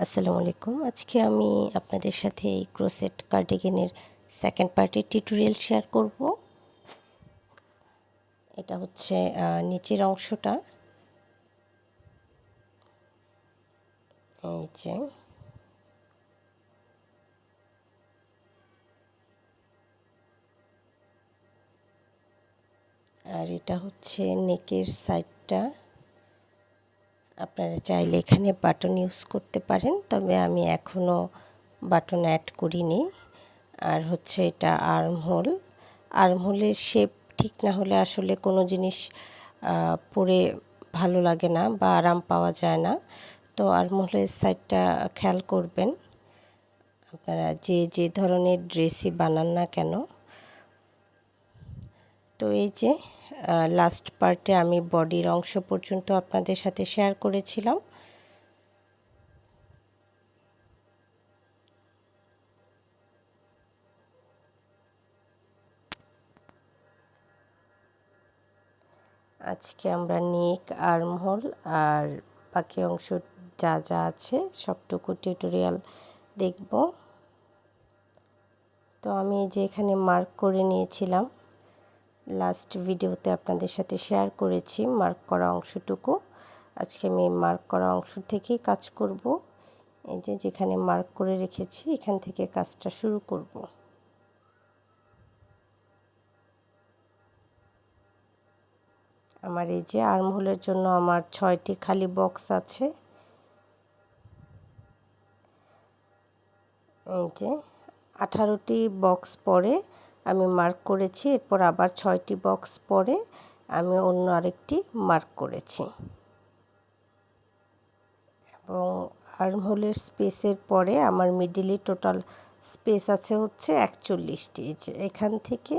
আসসালামু আলাইকুম। আজকে আমি আপনাদের সাথে এই ক্রোশেট কার্ডিগানের সেকেন্ড পার্টের টিউটোরিয়াল শেয়ার করব। এটা হচ্ছে নিচের অংশটা, এই যে, আর এটা হচ্ছে নেকের সাইডটা। আপনারা চাইলে এখানে বাটন ইউজ করতে পারেন, তবে আমি এখনও বাটন অ্যাড করিনি। আর হচ্ছে এটা আর্মহোল। আর্মহোলের শেপ ঠিক না হলে আসলে কোনো জিনিস পরে ভালো লাগে না বা আরাম পাওয়া যায় না। তো আর্মহোলের সাইডটা খেয়াল করবেন আপনারা যে ধরনের ড্রেসই বানান না কেন। তো এই যে লাস্ট পার্টে আমি বডির অংশ পর্যন্ত আপনাদের সাথে শেয়ার করেছিলাম। আজকে আমরা নেক, আর্মহোল আর বাকি অংশ যা যা আছে সবটুকু টিউটোরিয়াল দেখব। তো আমি যে এখানে মার্ক করে নিয়েছিলাম, লাস্ট ভিডিওতে আপনাদের সাথে শেয়ার করেছি মার্ক করা অংশটুকু। আজকে আমি মার্ক করা অংশ থেকেই কাজ করব। এই যে যেখানে মার্ক করে রেখেছি এখান থেকে কাজটা শুরু করব। আমার এই যে আর্মহোলের জন্য আমার 6টি খালি বক্স আছে। এই যে 18টি বক্স পরে আমি মার্ক করেছি, এরপর আবার 6টি বক্স পরে আমি অন্য আরেকটি মার্ক করেছি। এবং আর্মহোলের স্পেসের পরে আমার মিডলে টোটাল স্পেস আছে হচ্ছে 41টি। এখান থেকে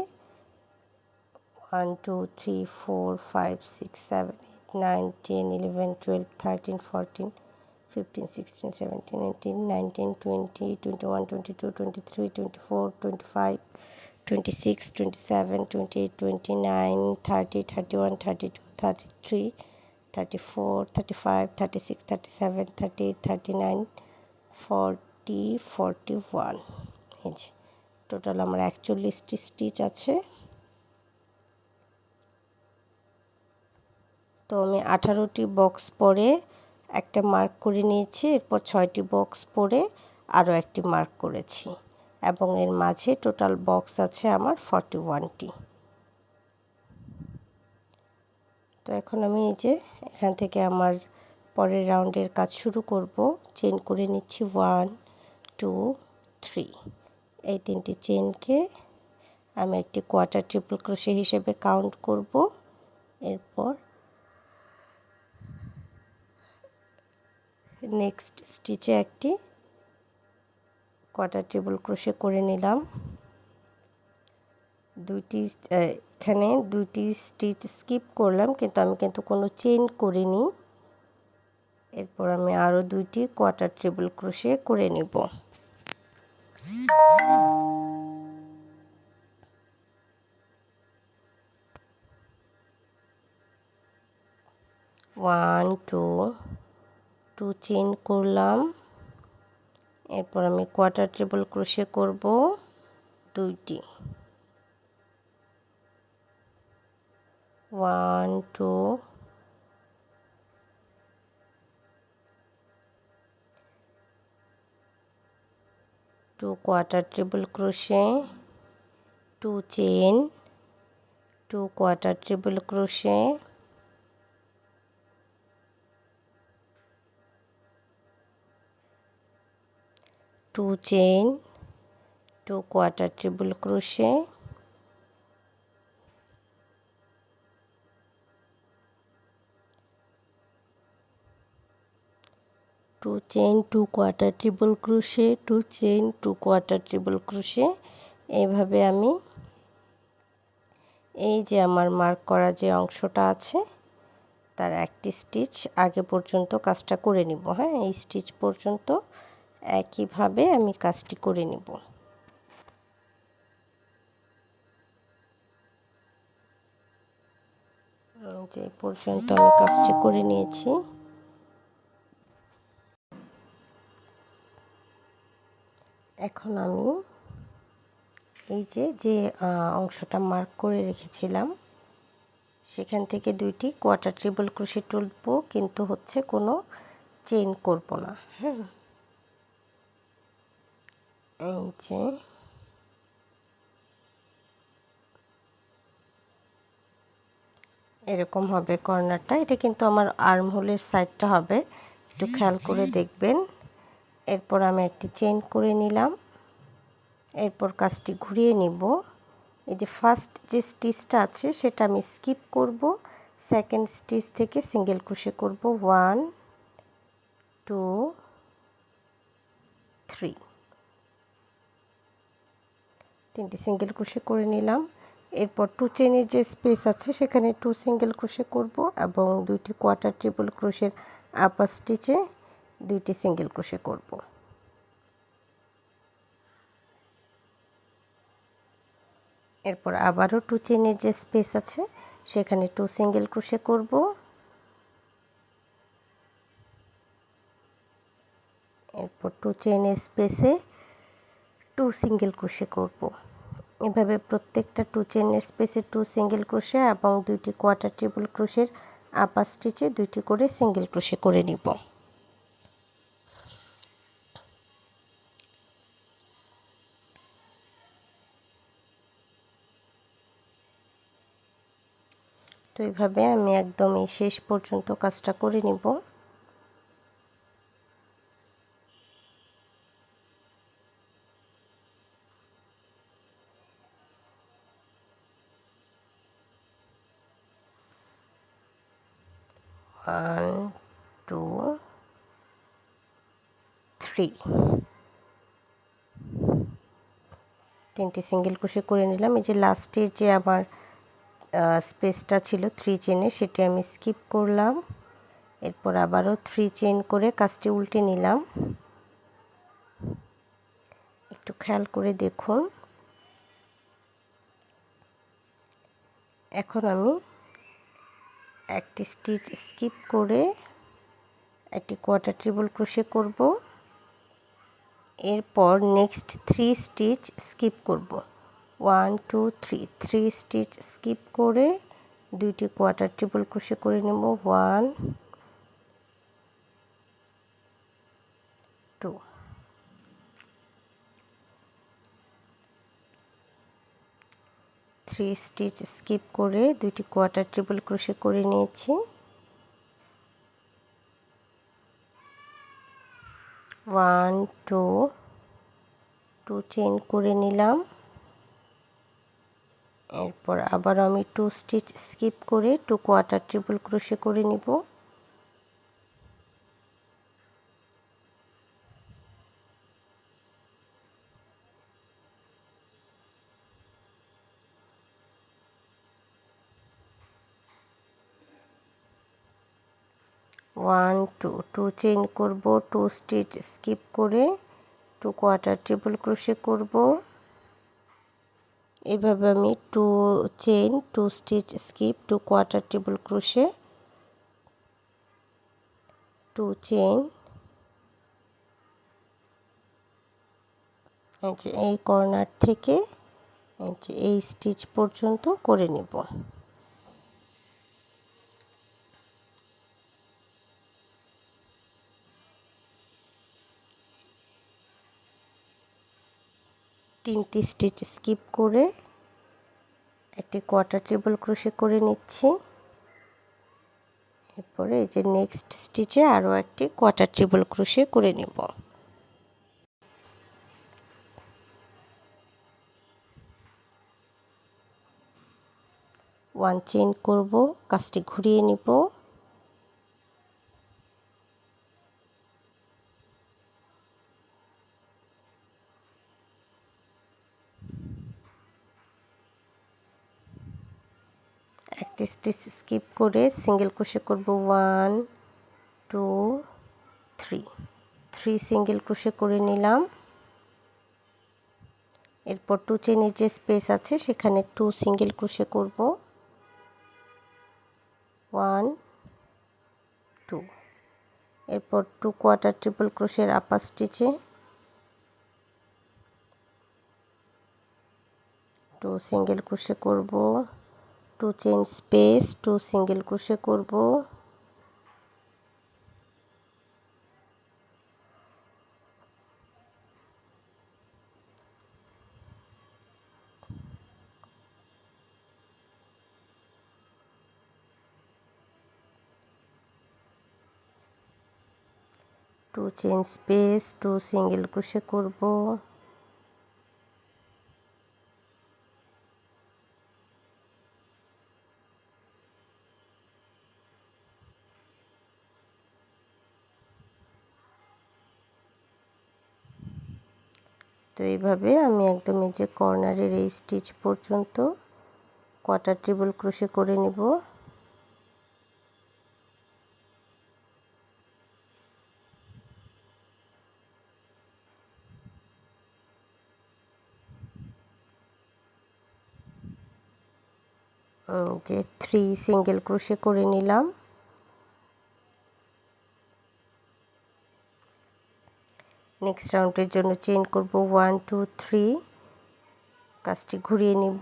1 2 3 4 5 6 7 8 9 10 11 12 13 14 15 16 17 18 19 20 21 22 23 24 25 26 27 28 29 30 31 32 33 34 35 36 37 38 39 40 41। এই যে টোটাল আমার 41টি স্টিচ আছে। তো আমি 18টি বক্স পরে একটা মার্ক করে নিয়েছি, এরপর 6টি বক্স পরে আরও একটি মার্ক করেছি এবং এর মাঝে টোটাল বক্স আছে আমার 41টি। তো এখন আমি এই যে এখান থেকে আমার পরের রাউন্ডের কাজ শুরু করব। চেন করে নিচ্ছি 1 2 3। এই 3টি চেনকে আমি একটি কোয়ার্টার ট্রিপল ক্রোশে হিসেবে কাউন্ট করব। এরপর নেক্সট স্টিচে একটি কোয়ার্টার ট্রিপল ক্রোশে করে নিলাম। এখানে দুইটি স্টিচ স্কিপ করলাম, কিন্তু আমি কোনো চেইন করিনি। এরপর আমি আরও 2টি কোয়ার্টার ট্রিপল ক্রোশে করে নিব। ওয়ান টু চেইন করলাম। এরপর আমি কোয়ার্টার ট্রিপল ক্রোশে করব 2টি। 1 2 2 quarter triple crochet, 2 chain, 2 quarter triple crochet, 2 chain, 2 quarter triple crochet, 2 chain, 2 quarter triple crochet, 2 chain, 2 quarter triple crochet. এইভাবে আমি এই যে আমার মার্ক করা যে অংশটা আছে তার একটি স্টিচ আগে পর্যন্ত কাজটা করে নিব। হ্যাঁ, এই স্টিচ পর্যন্ত একইভাবে আমি কাজটি করে নিব। যে পর্যন্ত আমি কাজটি করে নিয়েছি। এখন আমি এই যে অংশটা মার্ক করে রেখেছিলাম সেখান থেকে 2টি কোয়ার্টার ট্রিপল ক্রোশে তুলব, কিন্তু হচ্ছে কোনো চেইন করব না। হ্যাঁ, এই যে এরকম হবে কর্নারটা। এটা কিন্তু আমার আর্ম হোলের সাইডটা হবে, একটু খেয়াল করে দেখবেন। এরপর আমি একটি চেইন করে নিলাম, এরপর কাজটি ঘুরিয়ে নিব। এই যে ফার্স্ট যে স্টিচটা আছে সেটা আমি স্কিপ করব, সেকেন্ড স্টিচ থেকে সিঙ্গেল ক্রোশে করব 1 2 3, 3টি সিঙ্গেল ক্রোশে করে নিলাম। এরপর 2 চেইনের যে স্পেস আছে সেখানে 2 সিঙ্গেল ক্রোশে করব এবং 2টি কোয়ার্টার ট্রিপল ক্রোশের আপার স্টিচে 2টি সিঙ্গেল ক্রোশে করব। এরপর আবারও 2 চেইনের যে স্পেস আছে সেখানে 2 সিঙ্গেল ক্রোশে করব। এরপর 2 চেইনের স্পেসে 2 সিঙ্গেল ক্রোশে করব। এভাবে প্রত্যেকটা 2 চেইনের স্পেসে 2 সিঙ্গেল ক্রোশে এবং 2টি কোয়ার্টার ট্রিপল ক্রোশের আপার স্টিচে 2টি করে সিঙ্গেল ক্রোশে করে নিব। তো এইভাবে আমি একদম এই শেষ পর্যন্ত কাজটা করে নিব। ওয়ান 2 3, 3টি সিঙ্গেল ক্রোশে করে নিলাম। এই যে লাস্টের যে আমার স্পেসটা ছিল 3 চেইনে সেটি আমি স্কিপ করলাম। এরপর আবারও 3 চেইন করে কাজটি উল্টে নিলাম। একটু খেয়াল করে দেখুন। এখন আমি একটি স্টিচ স্কিপ করে একটি কোয়ার্টার ট্রিপল ক্রোশে করব। এরপর নেক্সট 3 স্টিচ স্কিপ করব। 1 2 3, 3 স্টিচ স্কিপ করে 2টি কোয়ার্টার ট্রিপল ক্রোশে করে নেব। 1 2, 3 স্টিচ স্কিপ করে 2টি কোয়ার্টার ট্রিপল ক্রোশে করে নিয়েছি। 1 2, 2 চেইন করে নিলাম। এরপর আবার আমি 2 স্টিচ স্কিপ করে 2 কোয়ার্টার ট্রিপল ক্রোশে করে নিব। 1 2, 2 চেইন করব, 2 স্টিচ স্কিপ করে 2 কোয়ার্টার ট্রিপল ক্রোশে করব। এভাবে আমি 2 chain, 2 stitch skip, 2 quarter triple crochet, 2 chain, এই কর্নার থেকে এই স্টিচ পর্যন্ত করে নিব। তিনটি স্টিচ স্কিপ করে একটি কোয়ার্টার ট্রিপল ক্রোশে করে নিচ্ছি। এরপরে এই যে নেক্সট স্টিচে আরও একটি কোয়ার্টার ট্রিপল ক্রোশে করে নিব। 1 চেইন করব, কাজটি ঘুরিয়ে নিব। একটি স্টিচ স্কিপ করে সিঙ্গেল ক্রোশে করব 1 2 3, 3 সিঙ্গেল ক্রোশে করে নিলাম। এরপর 2 চেইনের যে স্পেস আছে সেখানে 2 সিঙ্গেল ক্রোশে করব 1 2। এরপর 2 কোয়ার্টার ট্রিপল ক্রোশের আপার স্টিচে 2 সিঙ্গেল ক্রোশে করব, 2 চেইন স্পেস, 2 সিঙ্গেল ক্রোশে করব, 2 চেইন স্পেস, 2 সিঙ্গেল ক্রোশে করব, তো এইভাবে আমি একদম এই যে কর্নারের এই স্টিচ পর্যন্ত কোয়ার্টার ট্রিপল ক্রোশে করে নিব। যে 3 সিঙ্গেল ক্রোশে করে নিলাম। নেক্সট রাউন্ডের জন্য চেইন করব 1 2 3, কাজটি ঘুরিয়ে নিব।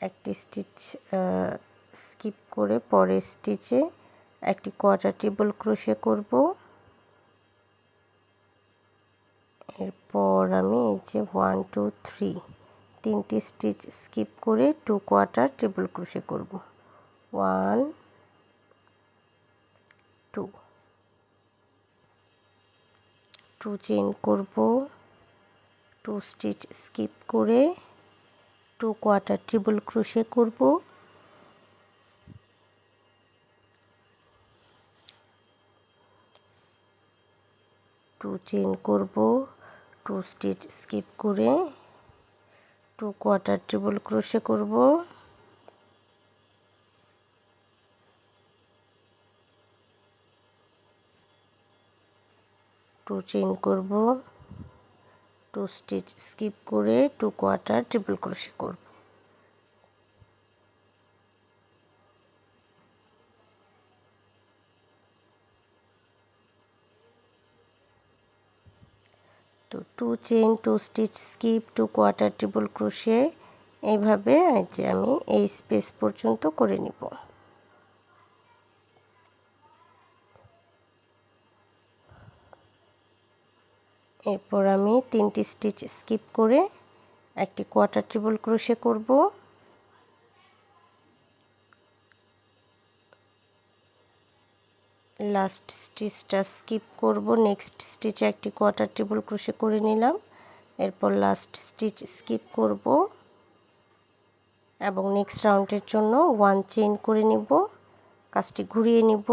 একটি স্টিচ স্কিপ করে পরের স্টিচে একটি কোয়ার্টার ট্রিপল ক্রোশে করব। এরপর আমি এই যে 1 2 3 তিনটি স্টিচ স্কিপ করে 2 কোয়ার্টার ট্রিপল ক্রোশে করব। 1 2 2 চেইন করব, 2 স্টিচ স্কিপ করে 2 কোয়ার্টার ট্রিপল ক্রোশে করব। 2 চেইন করব, 2 স্টিচ স্কিপ করে 2 কোয়ার্টার ট্রিপল ক্রোশে করব। 2 চেইন করব, 2 স্টিচ স্কিপ করে 2 কোয়ার্টার ট্রিপল ক্রোশে করব। তো 2 chain, 2 stitch skip, 2 quarter triple crochet এইভাবে যে আমি এই স্পেস পর্যন্ত করে নিব। এরপর আমি 3টি স্টিচ স্কিপ করে একটি কোয়ার্টার ট্রিপল ক্রোশে করব। লাস্ট স্টিচটা স্কিপ করব, নেক্সট স্টিচে একটি কোয়ার্টার ট্রিপল ক্রোশে করে নিলাম। এরপর লাস্ট স্টিচ স্কিপ করব এবং নেক্সট রাউন্ডের জন্য 1 চেইন করে নিব, কাজটি ঘুরিয়ে নিব।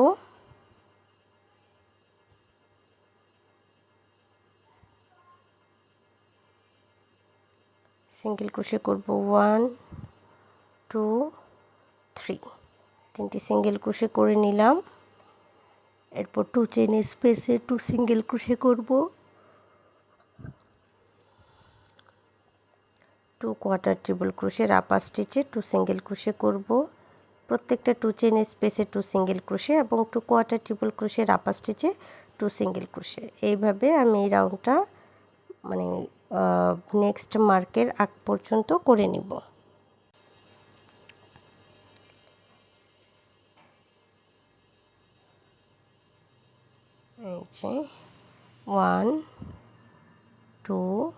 সিঙ্গেল ক্রোশে করব 1 2 3, তিনটি সিঙ্গেল ক্রোশে করে নিলাম। এরপর 2 চেইনের স্পেসে 2 সিঙ্গেল ক্রোশে করব, 2 কোয়ার্টার ট্রিপল ক্রোশের আপার স্টিচে 2 সিঙ্গেল ক্রোশে করব। প্রত্যেকটা 2 চেইনের স্পেসে 2 সিঙ্গেল ক্রোশে এবং 2 কোয়ার্টার ট্রিপল ক্রোশের আপার স্টিচে 2 সিঙ্গেল ক্রোশে। এইভাবে আমি এই রাউন্ডটা মানে নেক্সট মার্কের আগ পর্যন্ত করে নিব। এই যে 1 2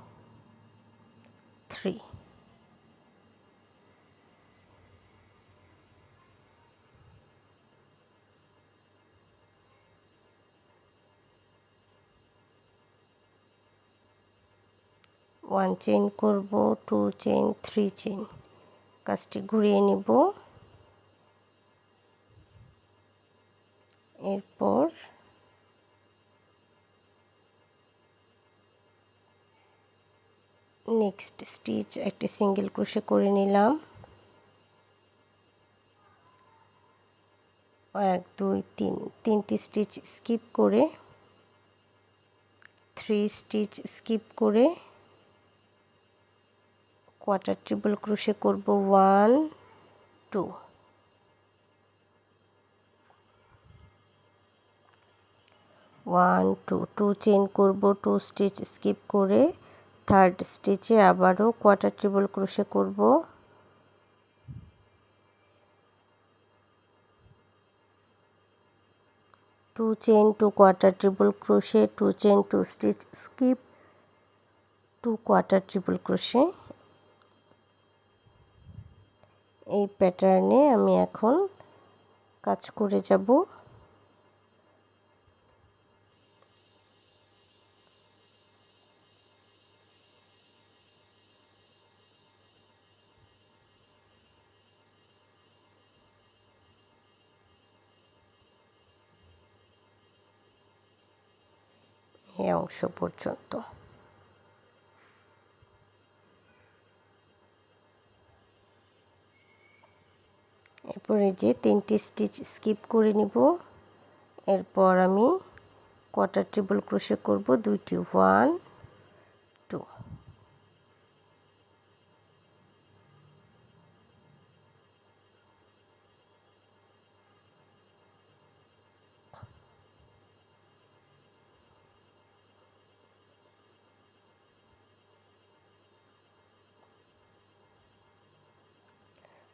3, 1 চেইন করব, 2 চেইন, 3 চেইন, কাজটি ঘুরিয়ে নিব। এরপর নেক্সট স্টিচ একটি সিঙ্গেল ক্রোশে করে নিলাম। 1 2 3, তিনটি স্টিচ স্কিপ করে 3 স্টিচ স্কিপ করে কোয়ার্টার ট্রিপল ক্রোশে করব 1 2, 1 2 চেইন করব, 2 স্টিচ স্কিপ করে থার্ড স্টিচে আবারও কোয়ার্টার ট্রিপল ক্রোশে করব। Two chain, 2 quarter triple crochet, 2 chain, 2 stitch skip, 2 quarter triple crochet. এই প্যাটার্নে আমি এখন কাজ করে যাব। এই অংশ পর্যন্ত। এরপরে যে 3টি স্টিচ স্কিপ করে নিব। এরপর আমি কোয়ার্টার ট্রিপল ক্রোশে করব 2টি, 1 2।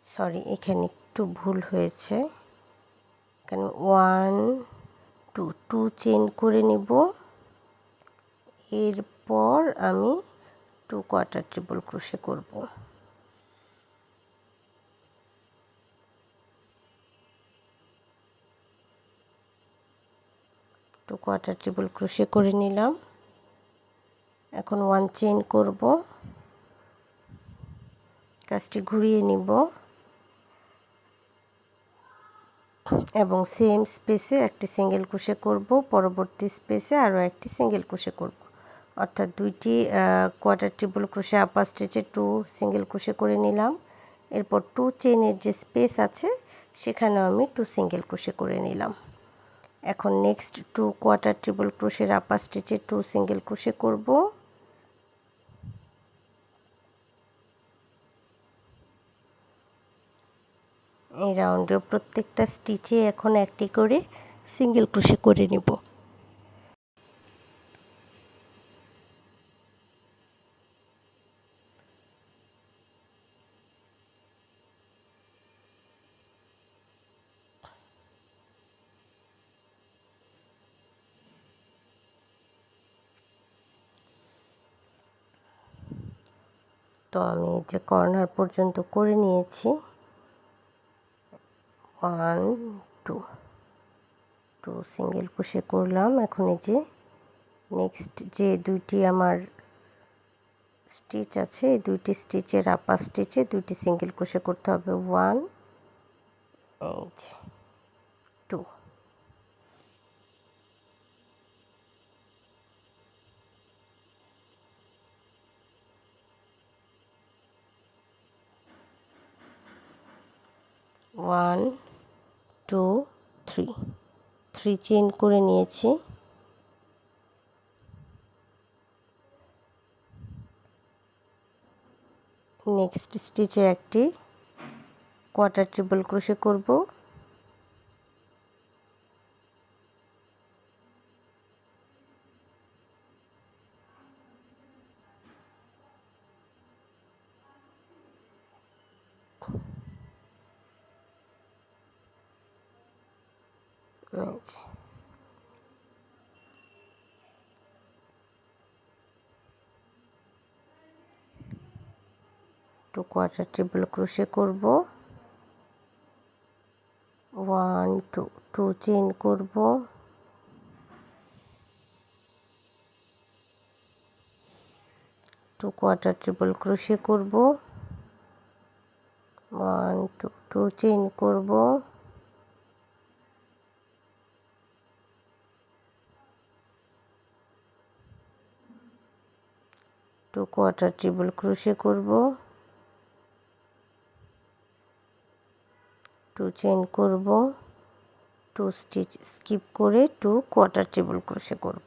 সরি, এখানে একটু ভুল হয়েছে। এখানে 1 2 চেইন করে নিব। এরপর আমি 2 কোয়ার্টার ট্রিপল ক্রোশে করব। 2 কোয়ার্টার ট্রিপল ক্রোশে করে নিলাম। এখন 1 চেইন করব, কাজটি ঘুরিয়ে নিব এবং সেম স্পেসে একটি সিঙ্গেল ক্রোশে করব, পরবর্তী স্পেসে আরও একটি সিঙ্গেল ক্রোশে করব। অর্থাৎ 2টি কোয়ার্টার ট্রিপল ক্রোশে আপার স্টিচে 2 সিঙ্গেল ক্রোশে করে নিলাম। এরপর 2 চেইনের যে স্পেস আছে সেখানেও আমি 2 সিঙ্গেল ক্রোশে করে নিলাম। এখন নেক্সট 2 কোয়ার্টার ট্রিপল ক্রোশের আপার স্টিচে 2 সিঙ্গেল ক্রোশে করব। এই রাউন্ডেও প্রত্যেকটা স্টিচে এখন একটি করে সিঙ্গেল ক্রোশে করে নিব। তো আমি যে কর্নার পর্যন্ত করে নিয়েছি। 1 2 সিঙ্গেল ক্রোশে করলাম। এখন এই যে নেক্সট যে 2টি আমার স্টিচ আছে, এই 2টি স্টিচের আপার স্টিচে 2টি সিঙ্গেল ক্রোশে করতে হবে। 1 এই যে 2। 1 2 3 চেইন করে নিয়েছি। নেক্সট স্টিচে একটি কোয়ার্টার ট্রিপল ক্রোশে করব। আচ্ছা, 2 কোয়ার্টার ট্রিপল ক্রোশে করব। 1 2 চেইন করব। 2 কোয়ার্টার ট্রিপল ক্রোশে করব। 1 2 চেইন করব। 2 কোয়ার্টার ট্রিপল ক্রোশে করব। 2 চেইন করব। 2 স্টিচ স্কিপ করে 2 কোয়ার্টার ট্রিপল ক্রোশে করব।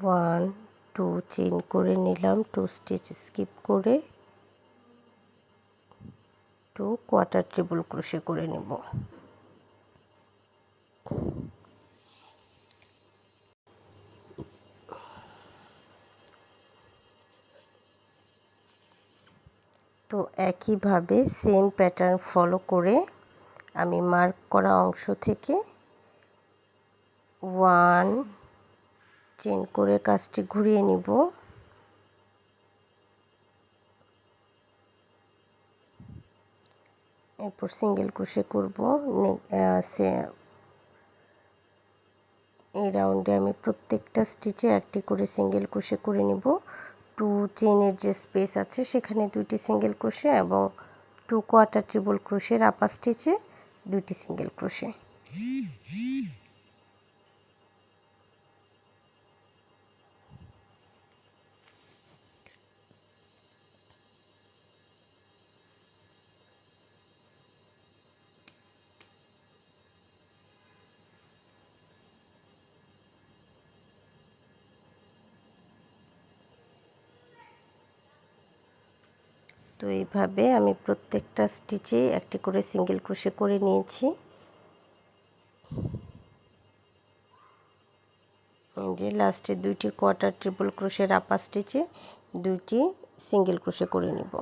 1 2 চেইন করে নিলাম, 2 স্টিচ স্কিপ করে 2 কোয়ার্টার ট্রিপল ক্রোশে করে নেব। তো একইভাবে সেম প্যাটার্ন ফলো করে আমি মার্ক করা অংশ থেকে 1 চেইন করে কাজটি ঘুরিয়ে নিব। এরপর সিঙ্গেল ক্রোশে করব। এই রাউন্ডে আমি প্রত্যেকটা স্টিচে একটি করে সিঙ্গেল ক্রোশে করে নিব। 2 চেইনের যে স্পেস আছে সেখানে 2টি সিঙ্গেল ক্রোশে এবং 2 কোয়ার্টার ট্রিপল ক্রোশের আপার স্টিচে 2টি সিঙ্গেল ক্রোশে। তো এইভাবে আমি প্রত্যেকটা স্টিচে একটি করে সিঙ্গেল ক্রোশে করে নিয়েছি। যে লাস্টে 2টি কোয়ার্টার ট্রিপল ক্রোশের আপার স্টিচে 2টি সিঙ্গেল ক্রোশে করে নিব।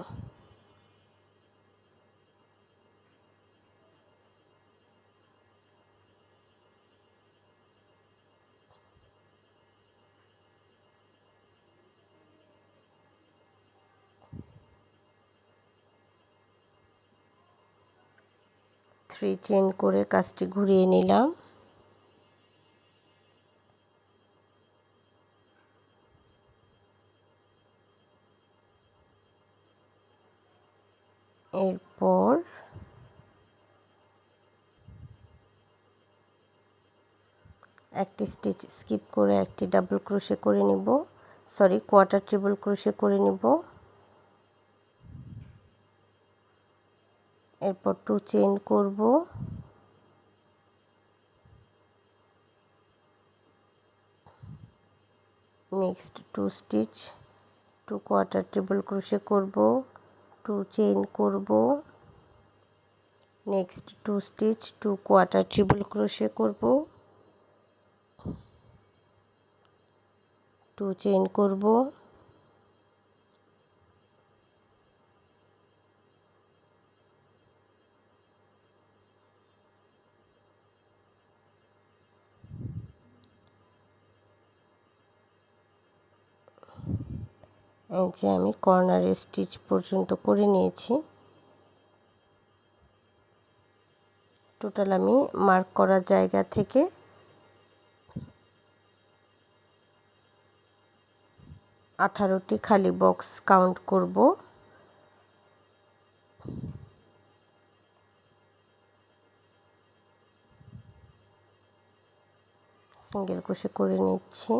থ্রি চেইন করে কাজটি ঘুরিয়ে নিলাম। এরপর একটি স্টিচ স্কিপ করে একটি ডাবল ক্রোশে করে নিব, কোয়ার্টার ট্রিপল ক্রোশে করে নিব। এরপর 2 চেইন করব, next 2 stitch 2 quarter triple crochet করব, 2 চেইন করব, next 2 stitch 2 quarter triple crochet করব, 2 চেইন করব, এই যে আমি কর্নারের স্টিচ পর্যন্ত করে নিয়েছি। টোটাল আমি মার্ক করা জায়গা থেকে 18টি খালি বক্স কাউন্ট করব। সিঙ্গেল ক্রোশে করে নিচ্ছি।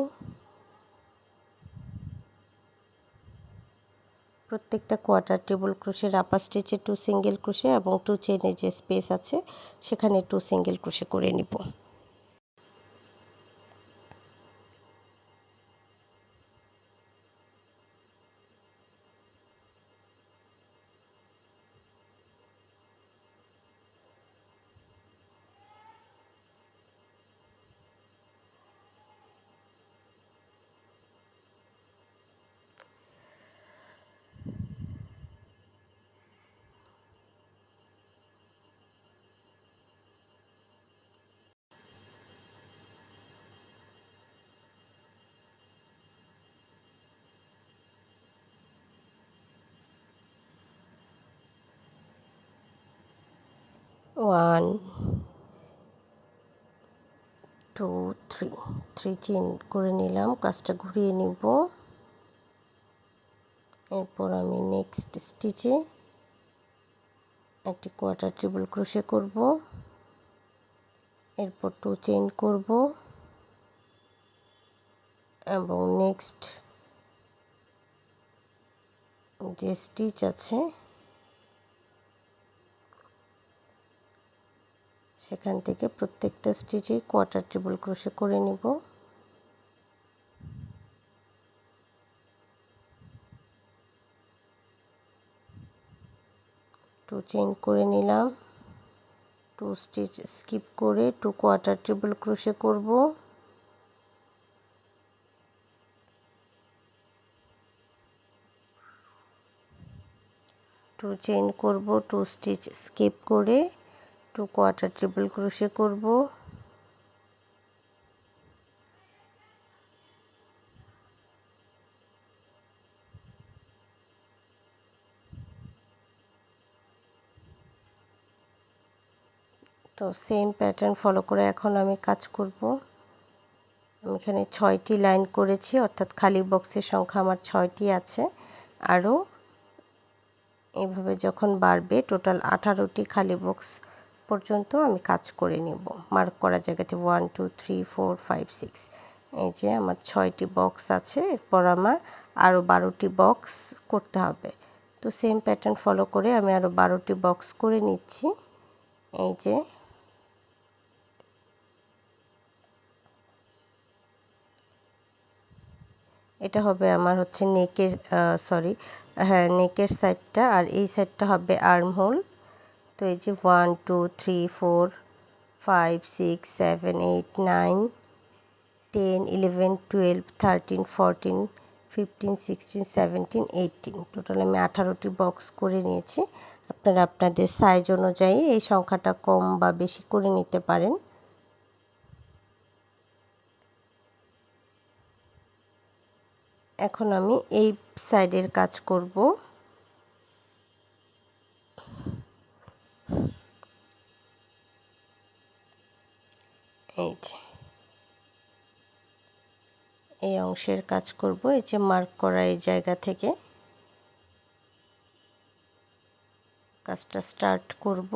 প্রত্যেকটা কোয়ার্টার ট্রিপল ক্রোশের আপার স্টিচে 2 সিঙ্গেল ক্রোশে এবং 2 চেইনের যে স্পেস আছে সেখানে 2 সিঙ্গেল ক্রোশে করে নিব। ওয়ান 2 3 চেইন করে নিলাম, কাজটা ঘুরিয়ে নিব। এরপর আমি নেক্সট স্টিচে একটি কোয়ার্টার ট্রিপল ক্রোশে করব, এরপর 2 চেইন করব এবং নেক্সট যে স্টিচ আছে সেখান থেকে প্রত্যেকটা স্টিচে কোয়ার্টার ট্রিপল ক্রোশে করে নিব। চেইন করে নিলাম, 2 স্টিচ স্কিপ করে 2 কোয়ার্টার ট্রিপল ক্রোশে করব। টু চেইন করব, 2 স্টিচ স্কিপ করে 2 কোয়ার্টার ট্রিপল ক্রোশে করব। তো সেম প্যাটার্ন ফলো করে এখন আমি কাজ করব। আমি এখানে 6টি লাইন করেছি, অর্থাৎ খালি বক্সের সংখ্যা আমার 6টি আছে। আরও এইভাবে যখন বাড়বে টোটাল 18টি খালি বক্স পর্যন্ত আমি কাজ করে নিব। মার্ক করা জায়গাতে 1 2 3 4 5 6, এই যে আমার 6টি বক্স আছে। এরপর আমার আরও 12টি বক্স করতে হবে। তো সেম প্যাটার্ন ফলো করে আমি আরও 12টি বক্স করে নিচ্ছি। এই যে এটা হবে আমার হচ্ছে নেকের নেকের সাইডটা, আর এই সাইডটা হবে আর্ম হোল। তো এই যে 1 2 3 4 5 6 7 8 9 10 11 12 13 14 15 16 17 18, টোটাল আমি 18টি বক্স করে নিয়েছি। আপনারা আপনাদের সাইজ অনুযায়ী এই সংখ্যাটা কম বা বেশি করে নিতে পারেন। এখন আমি এই সাইডের কাজ করব। এই যে এই অংশের কাজ করব। এই যে মার্ক করা এই জায়গা থেকে কাজটা স্টার্ট করব।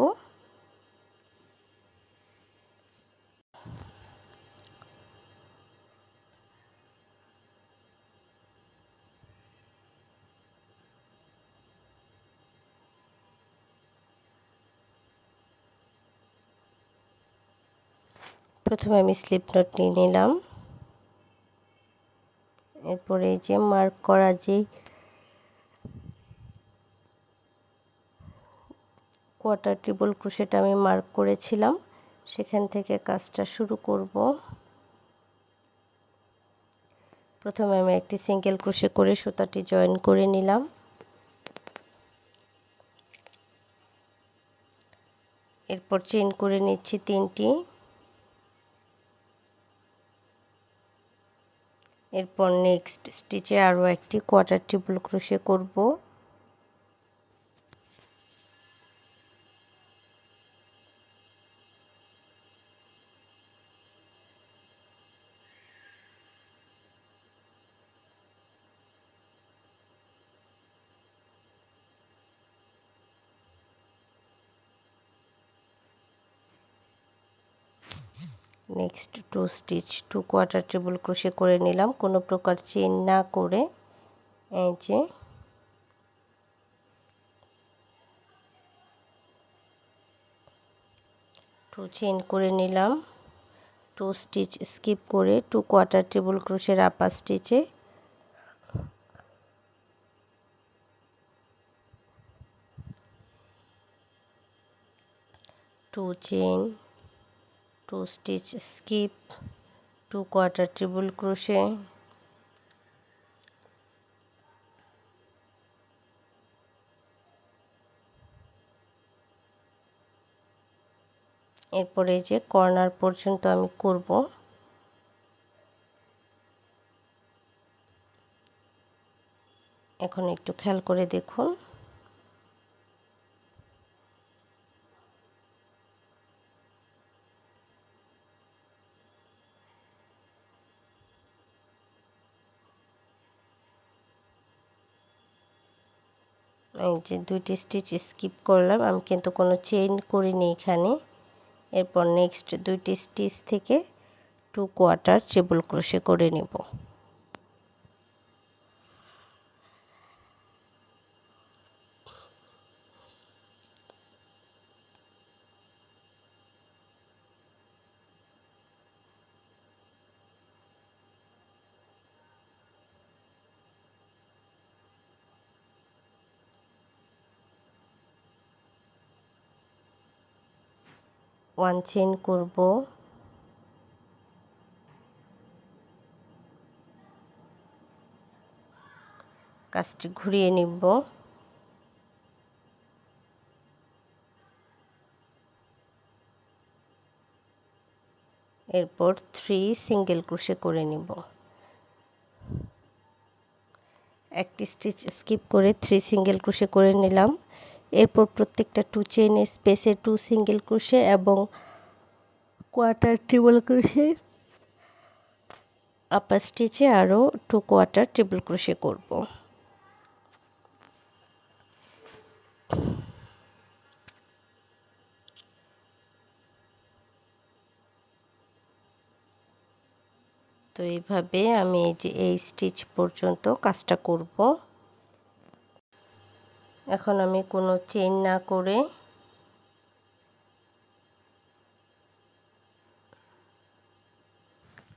প্রথমে আমি স্লিপ নট নিয়ে নিলাম। এরপরে এই যে মার্ক করা যে কোয়ার্টার ট্রিপল ক্রোশেটা আমি মার্ক করেছিলাম, সেখান থেকে কাজটা শুরু করব। প্রথমে আমি একটি সিঙ্গেল ক্রোশে করে সুতাটি জয়েন করে নিলাম। এরপর চেইন করে নিচ্ছি 3টি। এরপর নেক্সট স্টিচে আরও একটি কোয়ার্টার ট্রিপল ক্রোশে করব। Next 2 stitch 2 quarter triple crochet করে নিলাম, কোনো প্রকার চেইন না করে। এই যে 2 চেইন করে নিলাম, 2 স্টিচ স্কিপ করে 2 কোয়ার্টার ট্রিপল ক্রোশের আপার স্টিচে 2 chain, 2 stitch skip, 2 quarter triple crochet, এরপরে যে কর্নার পর্যন্ত আমি করব। এখন একটু খেয়াল করে দেখুন, এই যে 2টি স্টিচ স্কিপ করলাম, আমি কিন্তু কোনো চেইন করিনি এখানে। এরপর নেক্সট 2টি স্টিচ থেকে 2 কোয়ার্টার ট্রিপল ক্রোশে করে নেব। 1 চেইন করব, কাজটি ঘুরিয়ে নিব, এরপর 3 সিঙ্গেল ক্রোশে করে নিব। একটি স্টিচ স্কিপ করে 3 সিঙ্গেল ক্রোশে করে নিলাম। এরপর প্রত্যেকটা 2 চেইনের স্পেসে 2 সিঙ্গেল ক্রোশে এবং কোয়ার্টার ট্রিপল ক্রোশে আপার স্টিচে আরও 2 কোয়ার্টার ট্রিপল ক্রোশে করব। তো এইভাবে আমি এই স্টিচ পর্যন্ত কাজটা করব। এখন আমি কোনো চেইন না করে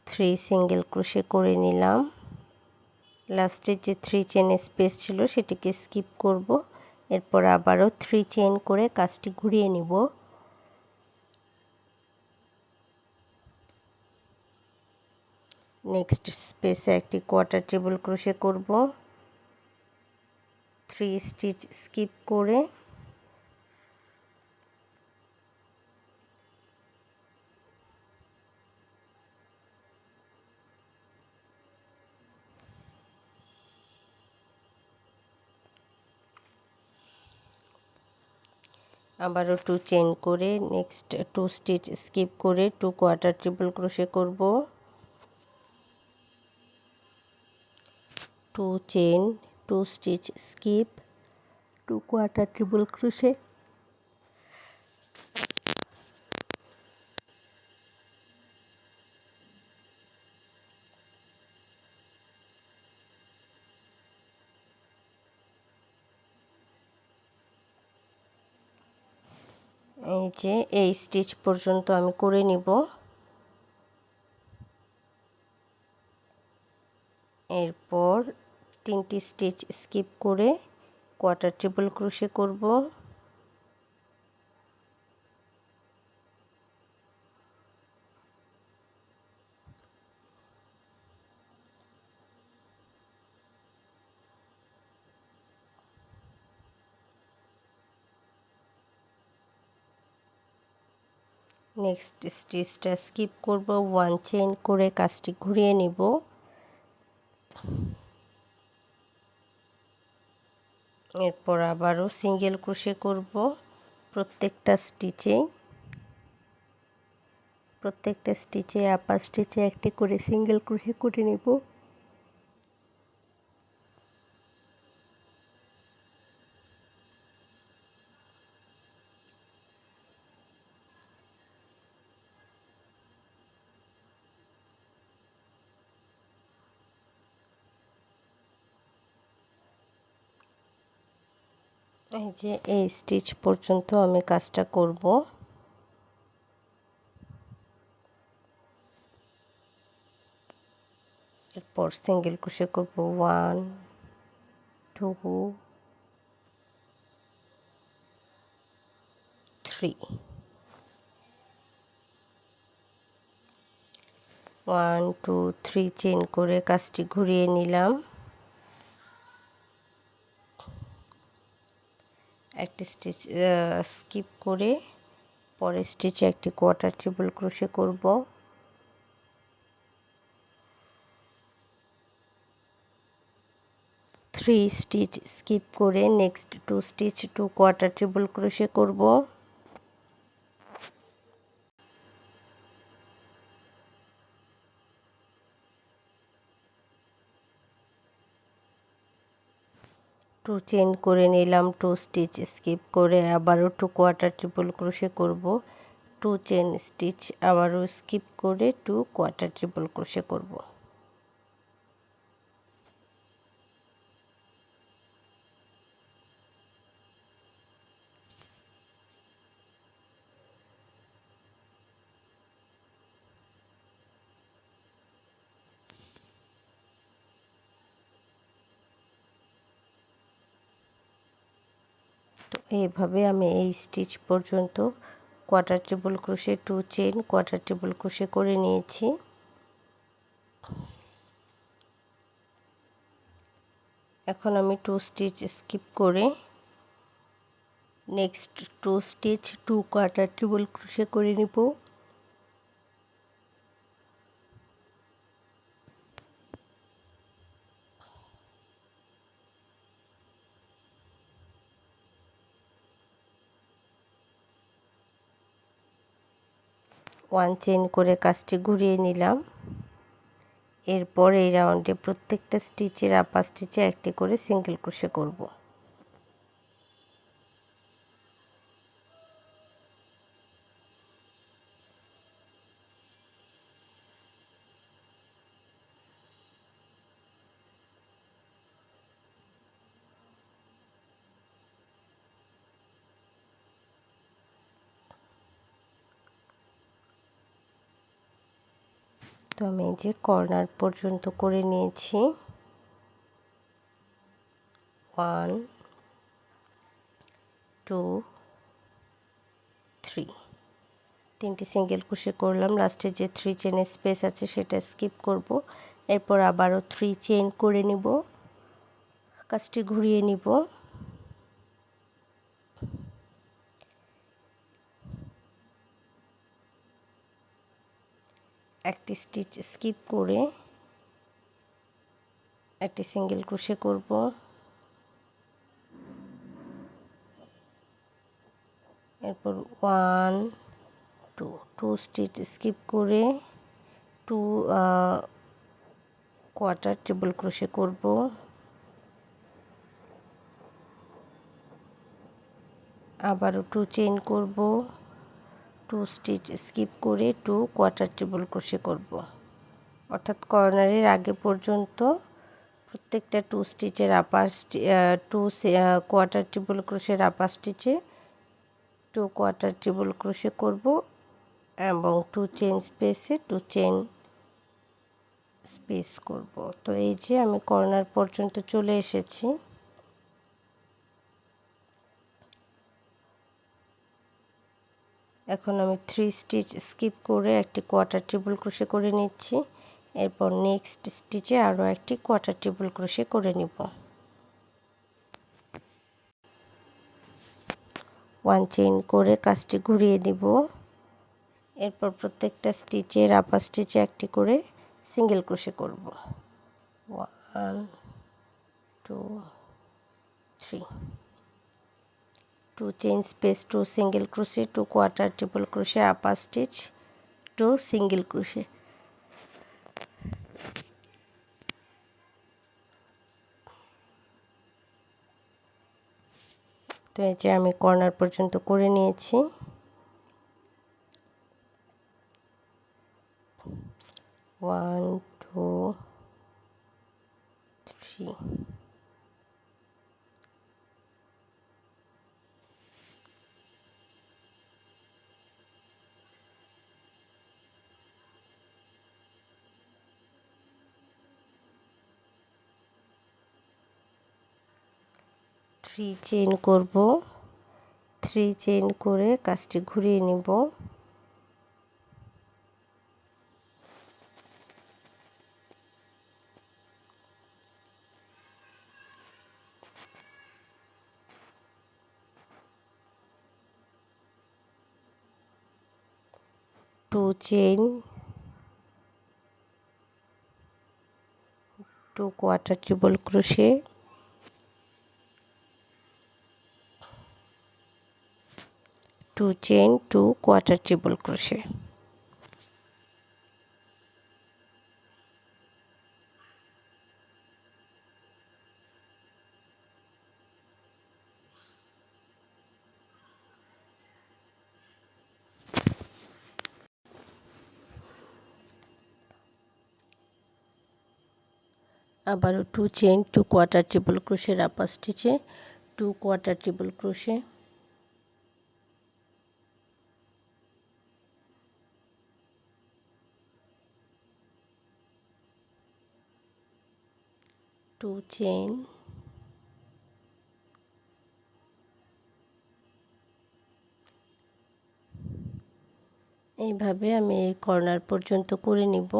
থ্রি সিঙ্গেল ক্রোশে করে নিলাম। লাস্টের যে 3 চেইনের স্পেস ছিল সেটিকে স্কিপ করব। এরপর আবারও 3 চেইন করে কাজটি ঘুরিয়ে নিব। নেক্সট স্পেসে একটি কোয়ার্টার ট্রিপল ক্রোশে করব। 3 স্টিচ স্কিপ করে আবারও 2 চেইন করে নেক্সট 2 স্টিচ স্কিপ করে 2 কোয়ার্টার ট্রিপল ক্রোশে করব। 2 chain 2 stitch skip 2 quarter triple crochet, এই যে এই স্টিচ পর্যন্ত আমি করে নিব। এরপর 3টি স্টিচ স্কিপ করে কোয়ার্টার ট্রিপল ক্রোশে করব। নেক্সট স্টিচটা স্কিপ করব, 1 চেইন করে কাজটি ঘুরিয়ে নিব। এরপর আবারও সিঙ্গেল ক্রোশে করব প্রত্যেকটা স্টিচে আপার স্টিচে একটি করে সিঙ্গেল ক্রোশে করে নিব। এই যে এই স্টিচ পর্যন্ত আমি কাজটা করব। এরপর সিঙ্গেল ক্রোশে করব 1 2 3, 1 2 3 চেইন করে কাজটি ঘুরিয়ে নিলাম। একটি স্টিচ স্কিপ করে পরের স্টিচে একটি কোয়ার্টার ট্রিপল ক্রোশে করব। 3 স্টিচ স্কিপ করে next 2 stitch 2 quarter triple crochet করব। টু চেইন করে নিলাম, 2 স্টিচ স্কিপ করে আবারও 2 কোয়ার্টার ট্রিপল ক্রোশে করব। 2 চেইন স্টিচ আবারও স্কিপ করে 2 কোয়ার্টার ট্রিপল ক্রোশে করব। তো এইভাবে আমি এই স্টিচ পর্যন্ত quarter triple crochet, 2 chain, quarter triple crochet করে নিয়েছি। এখন আমি 2 স্টিচ স্কিপ করে next 2 stitch 2 quarter triple crochet করে নিব। ওয়ান চেন করে কাজটি ঘুরিয়ে নিলাম। এরপর এই রাউন্ডে প্রত্যেকটা স্টিচের আপার স্টিচে একটি করে সিঙ্গেল ক্রোশে করব। তো আমি এই যে কর্নার পর্যন্ত করে নিয়েছি। 1 2 3 তিনটি সিঙ্গেল ক্রোশে করলাম। লাস্টে যে 3 চেনের স্পেস আছে সেটা স্কিপ করব। এরপর আবারও 3 চেন করে নিব, কাজটি ঘুরিয়ে নিব। একটি স্টিচ স্কিপ করে একটি সিঙ্গেল ক্রোশে করব। এরপর 1 2 স্টিচ স্কিপ করে 2 কোয়ার্টার ট্রিপল ক্রোশে করব। আবারও 2 চেইন করব, 2 স্টিচ স্কিপ করে 2 কোয়ার্টার ট্রিপল ক্রোশে করব। অর্থাৎ কর্নারের আগে পর্যন্ত প্রত্যেকটা 2 স্টিচের আপার 2 কোয়ার্টার ট্রিপল ক্রোশের আপার স্টিচে 2 কোয়ার্টার ট্রিপল ক্রোশে করব এবং 2 চেইন স্পেসে 2 চেইন স্পেস করব। তো এই যে আমি কর্নার পর্যন্ত চলে এসেছি। এখন আমি 3 স্টিচ স্কিপ করে একটি কোয়ার্টার ট্রিপল ক্রোশে করে নিচ্ছি। এরপর নেক্সট স্টিচে আরও একটি কোয়ার্টার ট্রিপল ক্রোশে করে নিব। 1 চেইন করে কাজটি ঘুরিয়ে দিব। এরপর প্রত্যেকটা স্টিচের আপার স্টিচে একটি করে সিঙ্গেল ক্রোশে করব। 1 2 3 2 chain space, 2 single crochet, 2 quarter triple crochet, upper stitch, 2 single crochet. তো এই যে আমি কর্নার পর্যন্ত করে নিয়েছি। 1 2 3 3 চেইন করব, 3 চেইন করে কাজটি ঘুরিয়ে নিব। 2 chain, 2 quarter triple crochet, 2 chain, 2 quarter triple crochet. আবারও 2 চেইন, 2 কোয়ার্টার ট্রিপল ক্রোশের আপার স্টিচে 2 কোয়ার্টার ট্রিপল ক্রোশে, 2 চেইন, 2 এইভাবে আমি এই কর্নার পর্যন্ত করে নিব।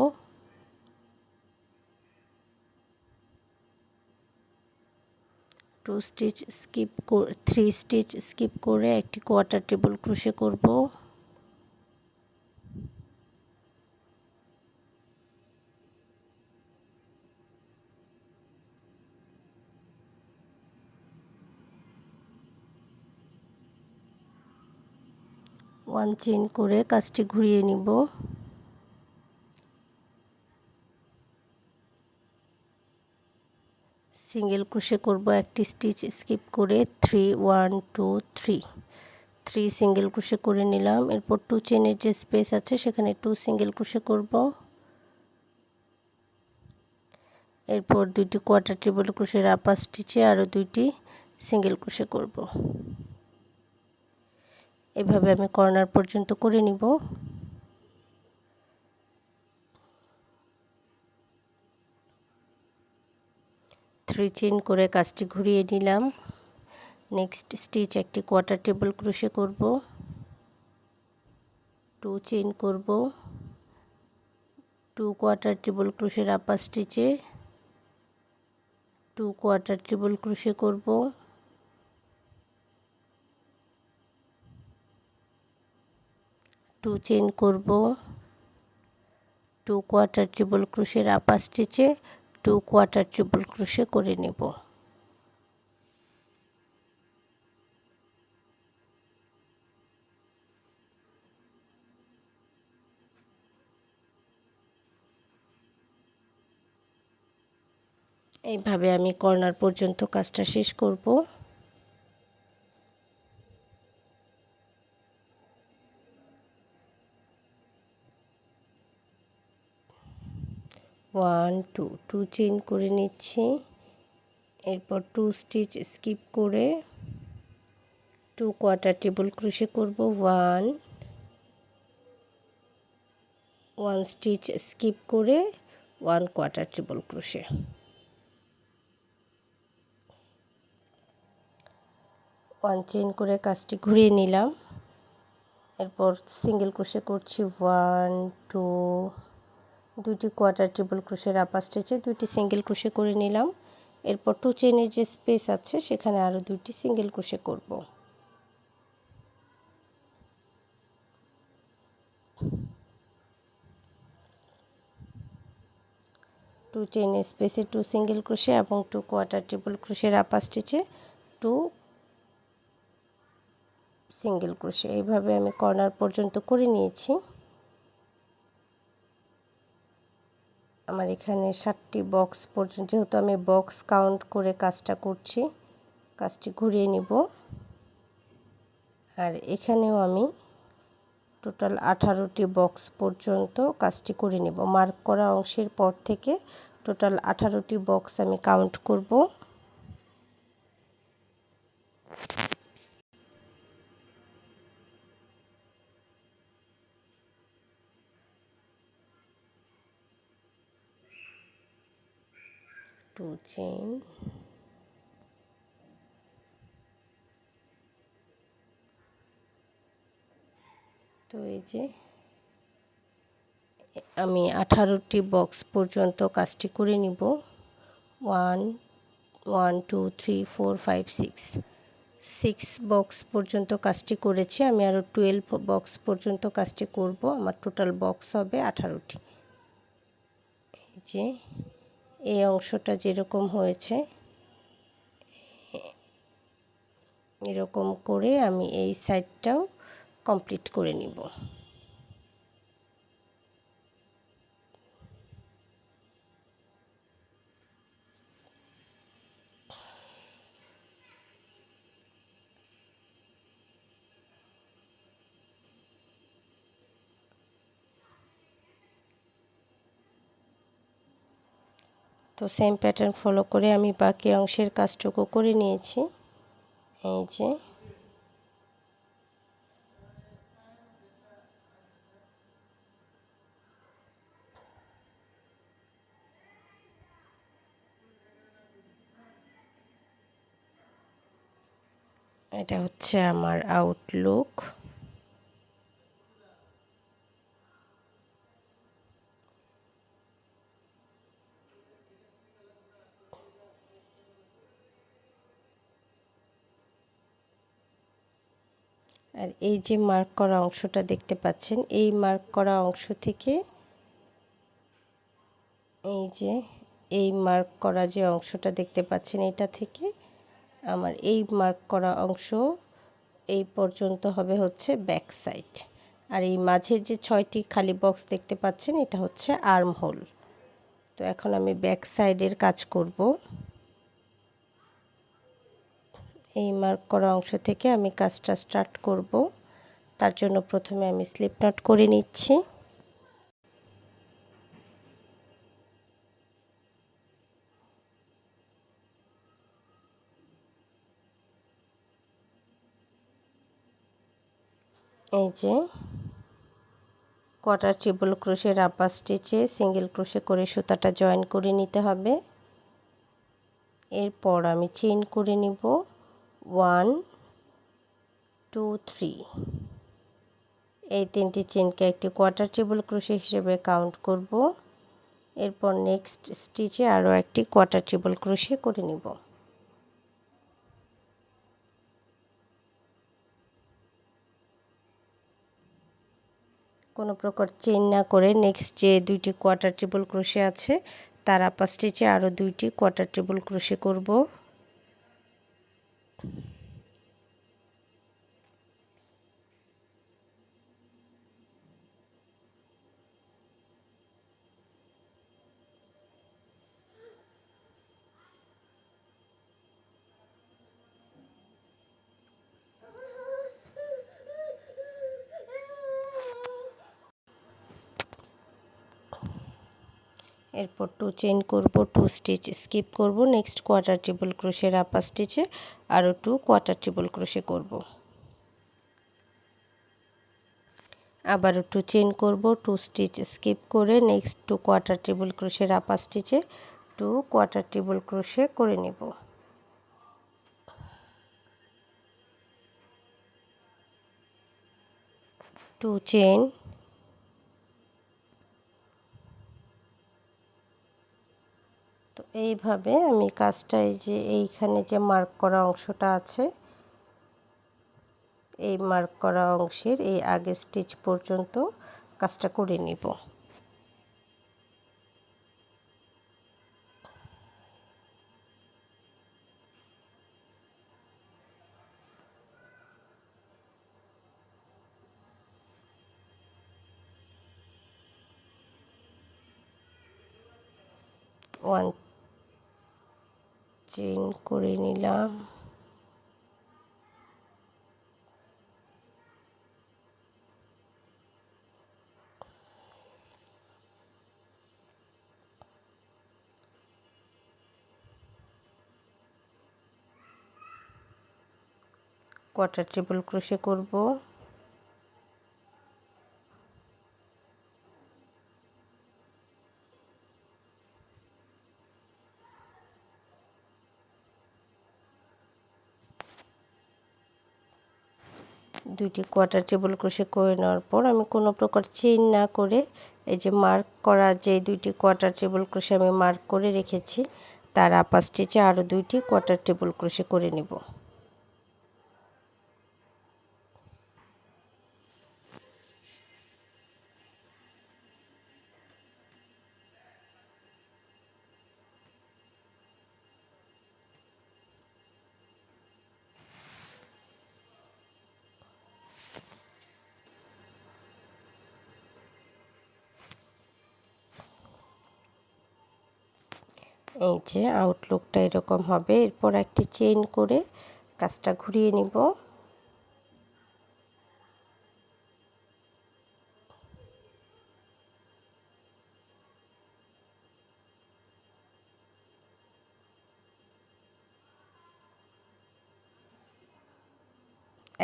থ্রি স্টিচ স্কিপ করে একটি কোয়ার্টার টেবিল ক্রোশে করব। ওয়ান চেইন করে কাজটি ঘুরিয়ে নিব। সিঙ্গেল ক্রোশে করব একটি স্টিচ স্কিপ করে 3 1 2 3 সিঙ্গেল ক্রোশে করে নিলাম। এরপর 2 চেইনের যে স্পেস আছে সেখানে 2 সিঙ্গেল ক্রোশে করব। এরপর দুইটি কোয়ার্টার টেবিল ক্রোশের আপার স্টিচে আরও দুইটি সিঙ্গেল ক্রোশে করব। এভাবে আমি কর্নার পর্যন্ত করে নিব। থ্রি চেইন করে কাজটি ঘুরিয়ে নিলাম। নেক্সট স্টিচ একটি কোয়ার্টার টেবিল ক্রোশে করব, 2 চেইন করব, 2 কোয়ার্টার টেবিল ক্রোশের আপার স্টিচে 2 কোয়ার্টার টেবিল ক্রোশে করব, 2 চেইন করব, 2 কোয়ার্টার টেবিল ক্রোশের আপার স্টিচে 2 কোয়ার্টার টেবিল ক্রোশে করে নেব। এইভাবে আমি কর্নার পর্যন্ত কাজটা শেষ করব। ওয়ান টু চেইন করে নিচ্ছি। এরপর 2 স্টিচ স্কিপ করে 2 কোয়ার্টার টেবিল ক্রোশে করব, 1 স্টিচ স্কিপ করে 1 কোয়ার্টার টেবিল ক্রোশে। 1 চেইন করে কাজটি ঘুরিয়ে নিলাম। এরপর সিঙ্গেল ক্রোশে করছি 1 2, দুইটি কোয়ার্টার টেবিল ক্রোশের আপার স্টিচে দুইটি সিঙ্গেল ক্রোশে করে নিলাম। এরপর 2 চেইনের যে স্পেস আছে সেখানে আরও দুইটি সিঙ্গেল ক্রোশে করব। 2 চেইনের স্পেসে 2 সিঙ্গেল ক্রোশে এবং 2 কোয়ার্টার টেবিল ক্রোশের আপার স্টিচে 2 সিঙ্গেল ক্রোশে। এইভাবে আমি কর্নার পর্যন্ত করে নিয়েছি। আমার এখানে 7টি বক্স পর্যন্ত, যেহেতু আমি বক্স কাউন্ট করে কাজটা করছি, কাজটি ঘুরিয়ে নিব। আর এখানেও আমি টোটাল 18টি বক্স পর্যন্ত কাজটি করে নেব। মার্ক করা অংশের পর থেকে টোটাল 18টি বক্স আমি কাউন্ট করব। টু চেইন, তো এই যে আমি 18টি বক্স পর্যন্ত কাজটি করে নিব। 1 1 2 3 4 5 6 বক্স পর্যন্ত কাজটি করেছি। আমি আরও 12 বক্স পর্যন্ত কাজটি করব। আমার টোটাল বক্স হবে 18টি। এই যে এই অংশটা যেরকম হয়েছে এরকম করে আমি এই সাইডটাও কমপ্লিট করে নিব। তো সেম প্যাটার্ন ফলো করে আমি বাকি অংশের কাজটুকু করে নিয়েছি। এই যে এটা হচ্ছে আমার আউটলুক। আর এই যে মার্ক করা অংশটা দেখতে পাচ্ছেন, এই মার্ক করা অংশ থেকে এই যে এই মার্ক করা যে অংশটা দেখতে পাচ্ছেন, এটা থেকে আমার এই মার্ক করা অংশ এই পর্যন্ত হবে হচ্ছে ব্যাক সাইড। আর এই মাঝের যে 6টি খালি বক্স দেখতে পাচ্ছেন, এটা হচ্ছে আর্ম হোল। তো এখন আমি ব্যাক সাইডের কাজ করব। এই মার্ক করা অংশ থেকে আমি কাজটা স্টার্ট করব। তার জন্য প্রথমে আমি স্লিপ নট করে নিচ্ছি। এই যে কোয়ার্টার ট্রিপল ক্রোশের আপার স্টিচে সিঙ্গেল ক্রোশে করে সুতাটা জয়েন করে নিতে হবে। এরপর আমি চেইন করে নিব 1 2 3। এই 3টি চেইনকে একটি কোয়ার্টার ট্রিপল ক্রোশে হিসেবে কাউন্ট করব। এরপর নেক্সট স্টিচে আরও একটি কোয়ার্টার ট্রিপল ক্রোশে করে নিব। কোনো প্রকার চেইন না করে নেক্সট যে 2টি কোয়ার্টার ট্রিপল ক্রোশে আছে তার আপার স্টিচে আরও 2টি কোয়ার্টার ট্রিপল ক্রোশে করব। এরপর 2 চেইন করব, 2 স্টিচ স্কিপ করব, নেক্সট কোয়ার্টার ট্রিপল ক্রোশের আপার স্টিচে আরও 2 কোয়ার্টার ট্রিপল ক্রোশে করব। আবারও 2 চেইন করব, 2 স্টিচ স্কিপ করে নেক্সট 2 কোয়ার্টার ট্রিপল ক্রোশের আপার স্টিচে 2 কোয়ার্টার ট্রিপল ক্রোশে করে নেব। টু চেইন, তো এইভাবে আমি কাজটা এই যে এইখানে যে মার্ক করা অংশটা আছে, এই মার্ক করা অংশের এই আগের স্টিচ পর্যন্ত কাজটা করে নিব। ওয়ান চেইন করে নিলাম, কোয়ার্টার ট্রিপল ক্রোশে করব। দুইটি কোয়ার্টার ট্রিপল ক্রোশে করে নেওয়ার পর আমি কোনো প্রকার চেইন না করে এই যে মার্ক করা যে 2টি কোয়ার্টার ট্রিপল ক্রোশে আমি মার্ক করে রেখেছি তার আপার স্টিচে আরও 2টি কোয়ার্টার ট্রিপল ক্রোশে করে নেব। এই যে আউটলুকটা এরকম হবে। এরপর একটি চেইন করে কাজটা ঘুরিয়ে নিব।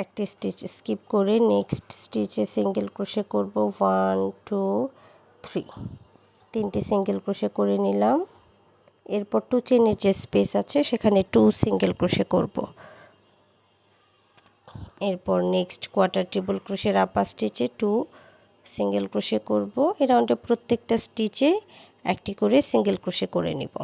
একটি স্টিচ স্কিপ করে নেক্সট স্টিচে সিঙ্গেল ক্রোশে করব 1 2 3। 3টি সিঙ্গেল ক্রোশে করে নিলাম। এরপর 2 চেইনের যে স্পেস আছে সেখানে 2 সিঙ্গেল ক্রোশে করব। এরপর নেক্সট কোয়ার্টার ট্রিপল ক্রোশের আপার স্টিচে 2 সিঙ্গেল ক্রোশে করব। এই রাউন্ডে প্রত্যেকটা স্টিচে একটি করে সিঙ্গেল ক্রোশে করে নিব।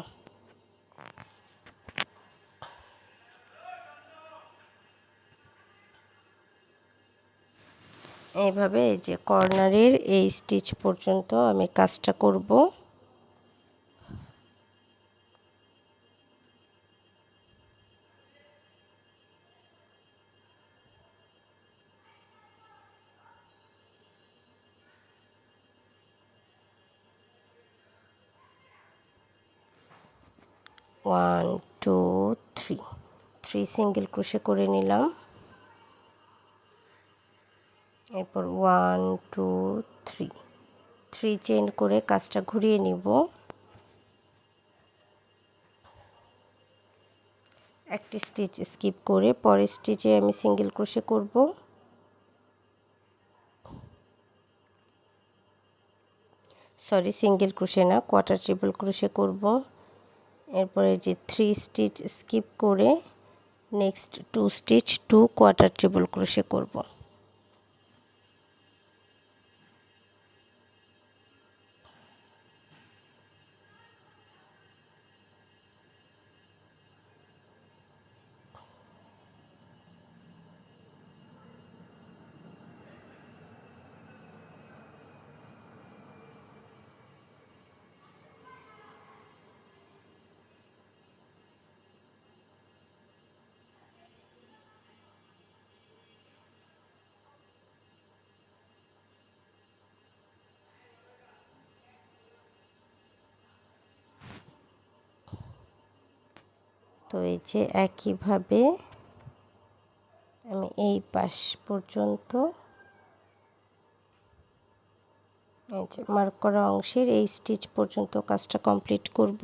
এইভাবে এই যে কর্নারের এই স্টিচ পর্যন্ত আমি কাজটা করব। One two three single crochet করে নিলাম। এরপর 1 2 3 চেইন করে কাজটা ঘুরিয়ে নিব। একটি স্টিচ স্কিপ করে পরের স্টিচে আমি সিঙ্গেল ক্রোশে করব। সিঙ্গেল ক্রোশে না, কোয়ার্টার ট্রিপল ক্রোশে করব। এরপরে যে 3 স্টিচ স্কিপ করে next 2 stitch 2 quarter triple crochet করব। তো এই যে একইভাবে আমি এই পাশ পর্যন্ত এই যে মার্ক করা অংশের এই স্টিচ পর্যন্ত কাজটা কমপ্লিট করব।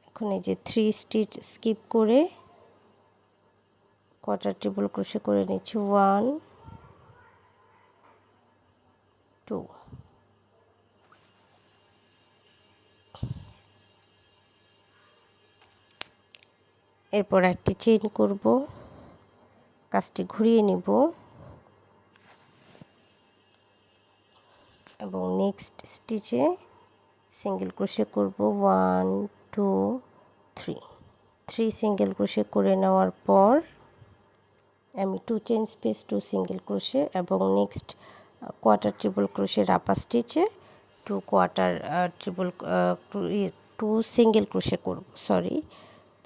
এখন এই যে 3 স্টিচ স্কিপ করে কোয়ার্টার ট্রিপল ক্রোশে করে নিচ্ছি 1 2। এরপর একটি চেইন করব, কাজটি ঘুরিয়ে নিব এবং নেক্সট স্টিচে সিঙ্গেল ক্রোশে করব 1 2 3 সিঙ্গেল ক্রোশে করে নেওয়ার পর আমি 2 চেইন স্পেস 2 সিঙ্গেল ক্রোশে এবং নেক্সট কোয়ার্টার ট্রিপল ক্রোশের আপার স্টিচে 2 কোয়ার্টার ট্রিপল 2 সিঙ্গেল ক্রোশে করব।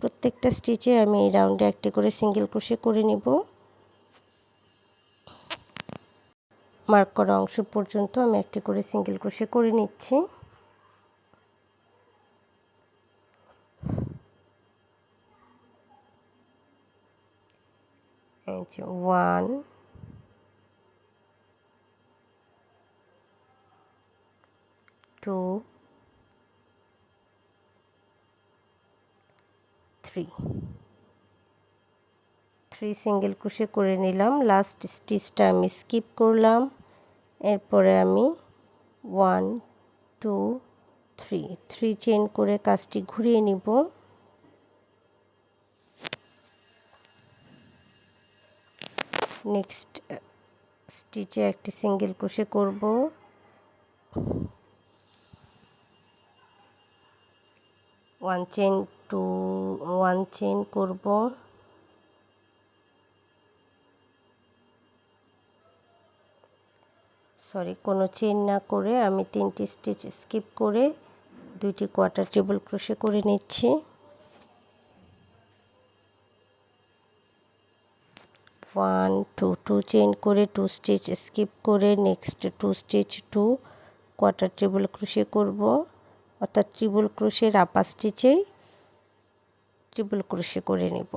প্রত্যেকটা স্টিচে আমি এই রাউন্ডে একটি করে সিঙ্গেল ক্রোশে করে নিব। মার্ক করা অংশ পর্যন্ত আমি একটি করে সিঙ্গেল ক্রোশে করে নিচ্ছি। এই যে 1 2 3 সিঙ্গেল ক্রোশে করে নিলাম। লাস্ট স্টিচটা আমি স্কিপ করলাম। এরপরে আমি 1 2 3 চেইন করে কাজটি ঘুরিয়ে নিব। নেক্সট স্টিচে একটি সিঙ্গেল ক্রোশে করব। 1 চেইন 1 চেইন করব। কোনো চেইন না করে আমি 3টি স্টিচ স্কিপ করে 2টি কোয়ার্টার ট্রিপল ক্রোশে করে নিচ্ছি। 1 2 চেইন করে 2 স্টিচ স্কিপ করে next 2 stitch 2 quarter triple crochet করব, অর্থাৎ ট্রিপল ক্রোশের আপার স্টিচেই ট্রিপল ক্রোশে করে নেব।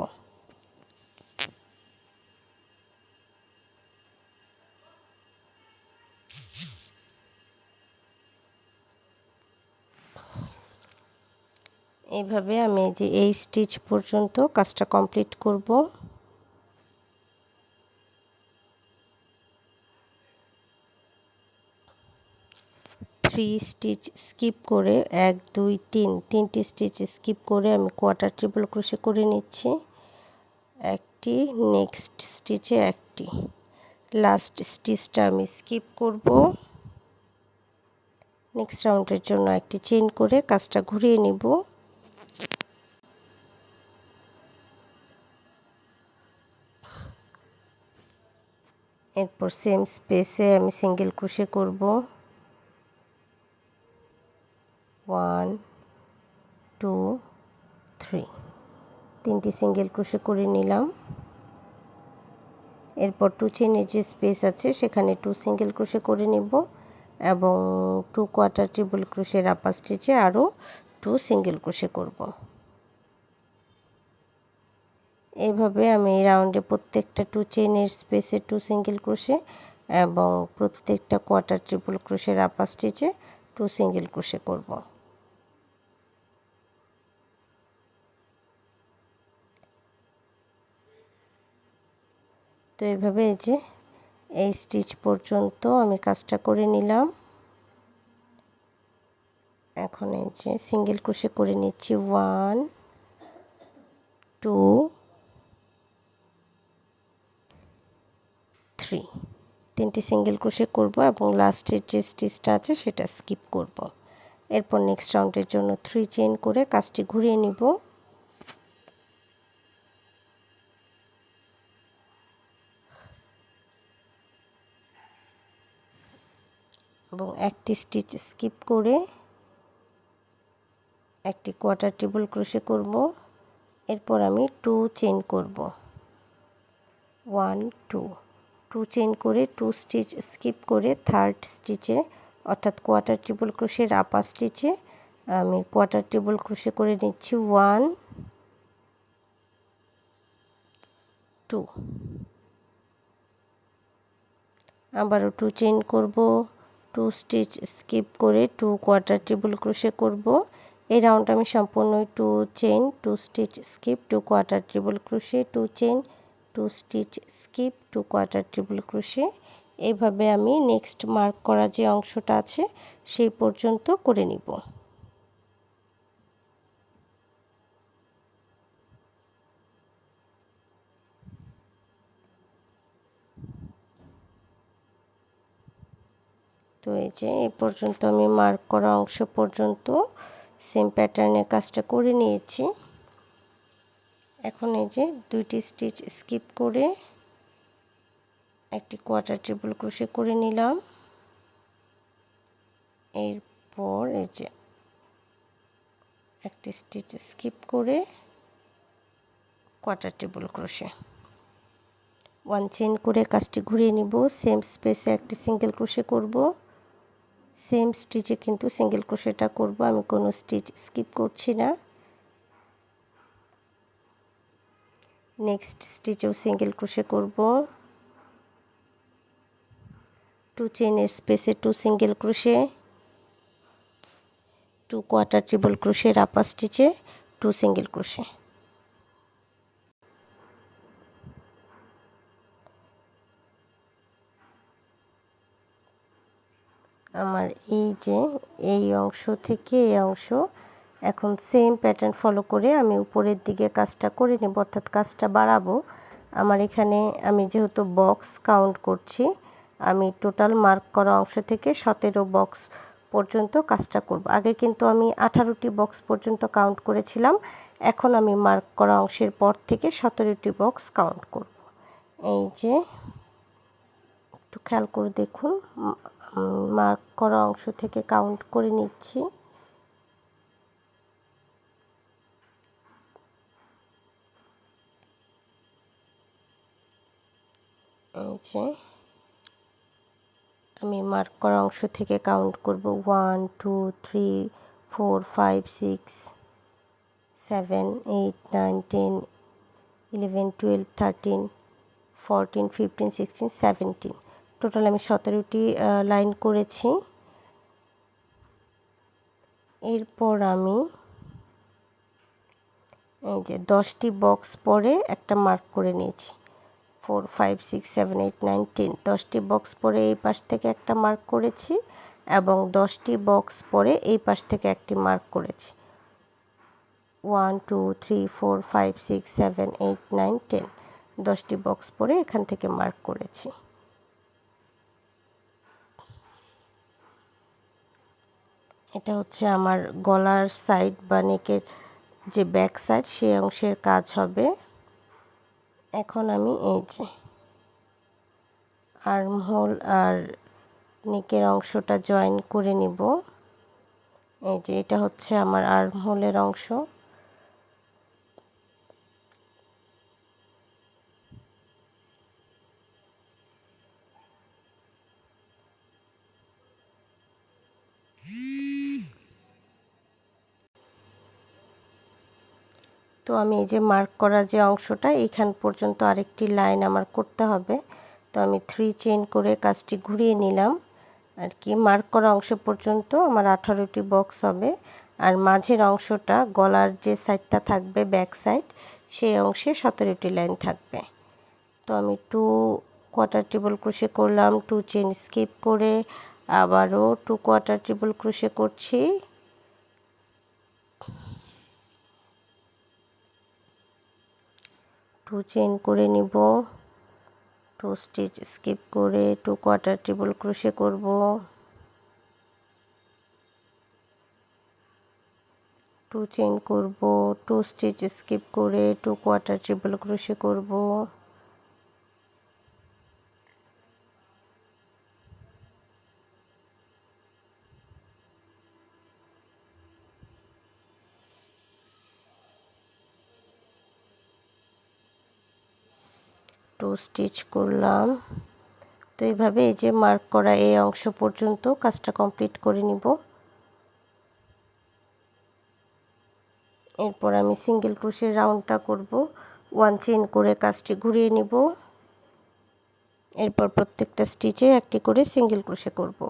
এইভাবে আমি যে এই স্টিচ পর্যন্ত কাজটা কমপ্লিট করব। 3 স্টিচ স্কিপ করে 1 2 3টি স্টিচ স্কিপ করে আমি কোয়ার্টার ট্রিপল ক্রোশে করে নিচ্ছি। একটি নেক্সট স্টিচে একটি, লাস্ট স্টিচটা আমি স্কিপ করব। নেক্সট রাউন্ডের জন্য একটি চেইন করে কাজটা ঘুরিয়ে নিব। এরপর সেম স্পেসে আমি সিঙ্গেল ক্রোশে করব 1 2 3 তিনটি সিঙ্গেল ক্রোশে করে নিলাম। এরপর 2 চেইনের যে স্পেস আছে সেখানে 2 সিঙ্গেল ক্রোশে করে নিব এবং 2 কোয়ার্টার ট্রিপল ক্রোশের আপার স্টিচে আরও 2 সিঙ্গেল ক্রোশে করব। এইভাবে আমি রাউন্ডে প্রত্যেকটা 2 চেইনের স্পেসে 2 সিঙ্গেল ক্রোশে এবং প্রত্যেকটা কোয়ার্টার ট্রিপল ক্রোশের আপার স্টিচে 2 সিঙ্গেল ক্রোশে করব। তো এইভাবে এই যে এই স্টিচ পর্যন্ত আমি কাজটা করে নিলাম। এখন এই যে সিঙ্গেল ক্রোশে করে নিচ্ছি 1 2 3 তিনটি সিঙ্গেল ক্রোশে করব এবং লাস্টের যে স্টিচটা আছে সেটা স্কিপ করব। এরপর নেক্সট রাউন্ডের জন্য 3 চেইন করে কাজটি ঘুরিয়ে নিব এবং একটি স্টিচ স্কিপ করে একটি কোয়ার্টার ট্রিপল ক্রোশে করব। এরপর আমি 2 চেইন করব 1 2 2 চেইন করে 2 স্টিচ স্কিপ করে থার্ড স্টিচে অর্থাৎ কোয়ার্টার ট্রিপল ক্রোশের আপার স্টিচে আমি কোয়ার্টার ট্রিপল ক্রোশে করে নিচ্ছি 1 2 আবারও 2 চেইন করব 2 স্টিচ স্কিপ করে 2 কোয়ার্টার ট্রিপল ক্রোশে করব। এই রাউন্ড আমি সম্পূর্ণ 2 chain 2 stitch skip 2 quarter triple crochet 2 chain 2 stitch skip 2 quarter triple crochet এইভাবে আমি নেক্সট মার্ক করা যে অংশটা আছে সেই পর্যন্ত করে নিব। তো এই যে এই পর্যন্ত আমি মার্ক করা অংশ পর্যন্ত সেম প্যাটার্নের কাজটা করে নিয়েছি। এখন এই যে 2টি স্টিচ স্কিপ করে একটি কোয়ার্টার ট্রিপল ক্রোশে করে নিলাম। এরপর এই যে একটি স্টিচ স্কিপ করে কোয়ার্টার ট্রিপল ক্রোশে 1 চেইন করে কাজটি ঘুরিয়ে নিব। সেম স্পেসে একটি সিঙ্গেল ক্রোশে করব। সেম স্টিচে কিন্তু সিঙ্গেল ক্রোশেটা করব, আমি কোনো স্টিচ স্কিপ করছি না। নেক্সট স্টিচেও সিঙ্গেল ক্রোশে করব। 2 চেইনের স্পেসে 2 সিঙ্গেল ক্রোশে 2 কোয়ার্টার ট্রিপল ক্রোশের আপার স্টিচে 2 সিঙ্গেল ক্রোশে। আমার এই যে এই অংশ থেকে এই অংশ এখন সেম প্যাটার্ন ফলো করে আমি উপরের দিকে কাজটা করে নেব, অর্থাৎ কাজটা বাড়াবো। আমার এখানে আমি যেহেতু বক্স কাউন্ট করছি, আমি টোটাল মার্ক করা অংশ থেকে 17 বক্স পর্যন্ত কাজটা করব। আগে কিন্তু আমি 18টি বক্স পর্যন্ত কাউন্ট করেছিলাম, এখন আমি মার্ক করা অংশের পর থেকে 17টি বক্স কাউন্ট করব। এই যে একটু খেয়াল করে দেখুন, মার্ক করা অংশ থেকে কাউন্ট করে নিচ্ছি। এই যে আমি মার্ক করা অংশ থেকে কাউন্ট করব 1 2 3 4 5 6 7 8 9 10 11 12 13 14 15 16 17 টোটাল আমি 17টি লাইন করেছি। এরপর আমি এই যে 10টি বক্স পরে একটা মার্ক করে নিয়েছি 4 5 6 7 8 9 10 10টি বক্স পরে এই পাশ থেকে একটা মার্ক করেছি এবং 10টি বক্স পরে এই পাশ থেকে একটি মার্ক করেছি 1 2 3 4 5 6 7 8 9 10 10টি বক্স পরে এখান থেকে মার্ক করেছি। এটা হচ্ছে আমার গলার সাইড বা নেকের যে ব্যাক সাইড সেই অংশের কাজ হবে। এখন আমি এই যে আর্মহোল আর নেকের অংশটা জয়েন করে নিব। এই যে এটা হচ্ছে আমার আর্মহোলের অংশ। তো আমি এই যে মার্ক করার যে অংশটা এইখান পর্যন্ত আরেকটি লাইন আমার করতে হবে। তো আমি 3 চেইন করে কাজটি ঘুরিয়ে নিলাম আর কি। মার্ক করা অংশ পর্যন্ত আমার 18টি বক্স হবে, আর মাঝের অংশটা গলার যে সাইডটা থাকবে ব্যাক সাইড, সেই অংশে 17টি লাইন থাকবে। তো আমি 2 কোয়ার্টার ট্রিপল ক্রোশে করলাম, 2 চেইন স্কিপ করে আবারও 2 কোয়ার্টার ট্রিপল ক্রোশে করছি। 2 চেইন করে নিব, 2 স্টিচ স্কিপ করে 2 কোয়ার্টার ট্রিপল ক্রোশে করব, 2 চেইন করব, 2 স্টিচ স্কিপ করে 2 কোয়ার্টার ট্রিপল ক্রোশে করব, 2 স্টিচ করলাম। তো এইভাবে এই যে মার্ক করা এই অংশ পর্যন্ত কাজটা কমপ্লিট করে নিব। এরপর আমি সিঙ্গেল ক্রোশের রাউন্ডটা করব, 1 চেইন করে কাজটি ঘুরিয়ে নিব। এরপর প্রত্যেকটা স্টিচে একটি করে সিঙ্গেল ক্রোশে করব।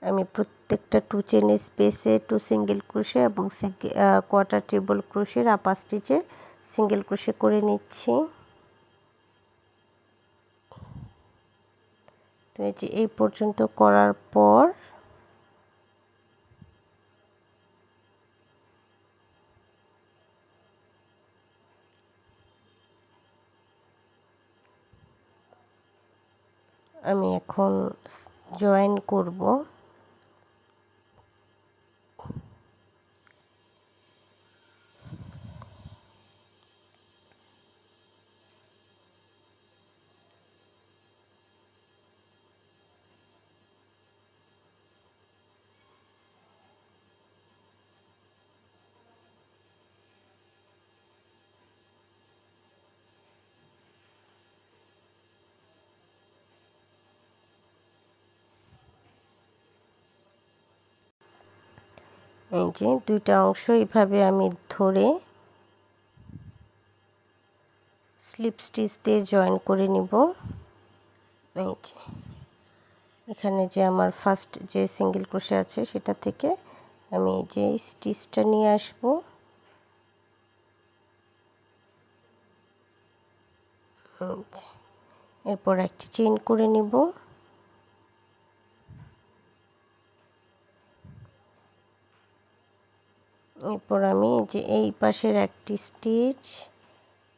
আমি প্রত্যেকটা 2 চেইনের স্পেসে 2 সিঙ্গেল ক্রোশে এবং কোয়ার্টার ট্রিপল ক্রোশের আপার স্টিচে সিঙ্গেল ক্রোশে করে নিচ্ছি। তো এই যে এই পর্যন্ত করার পর আমি এখন জয়েন করব। এই যে দুইটা অংশ এইভাবে আমি ধরে স্লিপ স্টিচ দিয়ে জয়েন করে নিব। এই যে এখানে যে আমার ফার্স্ট যে সিঙ্গেল ক্রোশে আছে সেটা থেকে আমি যে স্টিচটা নিয়ে আসব। এরপর একটি চেইন করে নিব। এরপর আমি যে এই পাশের একটি স্টিচ,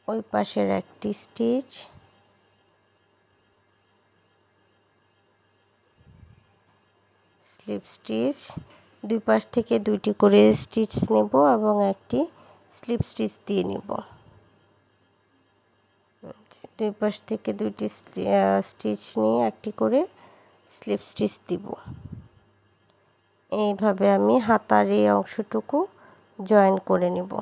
ওই পাশের একটি স্টিচ, স্লিপ স্টিচ, দুই পাশ থেকে দুইটি করে স্টিচ নেব এবং একটি স্লিপ স্টিচ দিয়ে নিব। দুই পাশ থেকে দুইটি স্টিচ নিয়ে একটি করে স্লিপ স্টিচ দিব। এইভাবে আমি হাতার এই অংশটুকু জয়েন করে নিব।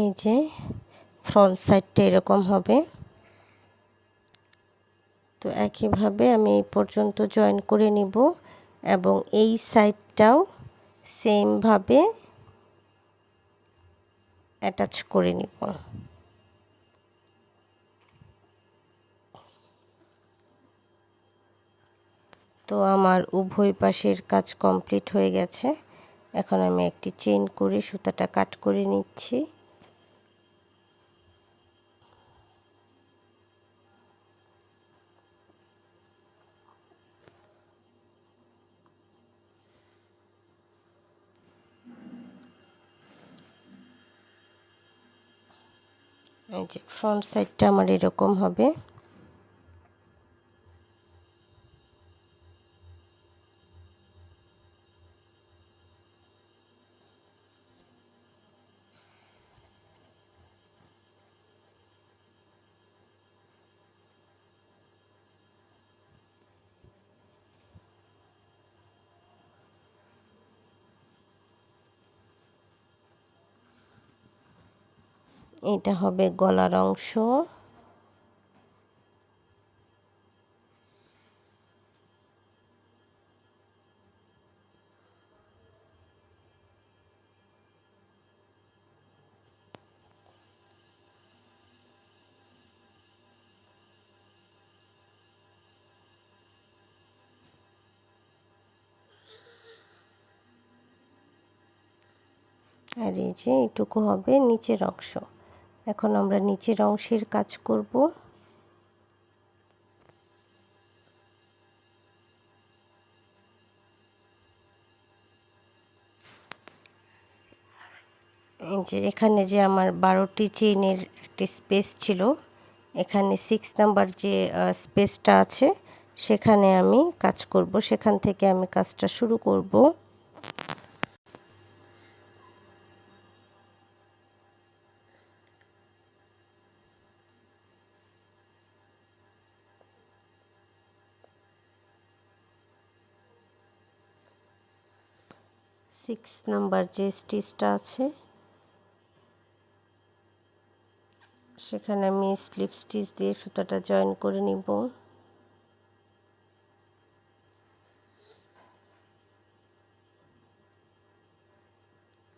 এই যে ফ্রন্ট সাইডটা এরকম হবে। তো একইভাবে আমি এই পর্যন্ত জয়েন করে নিব এবং এই সাইডটাও সেমভাবে অ্যাটাচ করে নিব। তো আমার উভয় পাশের কাজ কমপ্লিট হয়ে গেছে। এখন আমি একটি চেইন করে সুতাটা কাট করে নিচ্ছি। এই যে ফ্রন্ট সাইডটা আমার এরকম হবে। এটা হবে গলার অংশ। আর এই যে এইটুকু হবে নিচের অংশ। এখন আমরা নিচের অংশের কাজ করব। এই যে এখানে যে আমার 12টি চেইনের একটি স্পেস ছিল, এখানে 6 নাম্বার যে স্পেসটা আছে সেখানে আমি কাজ করব। সেখান থেকে আমি কাজটা শুরু করব। সিক্স নাম্বার যে স্টিচটা আছে সেখানে আমি স্লিপ স্টিচ দিয়ে সুতাটা জয়েন করে নিব।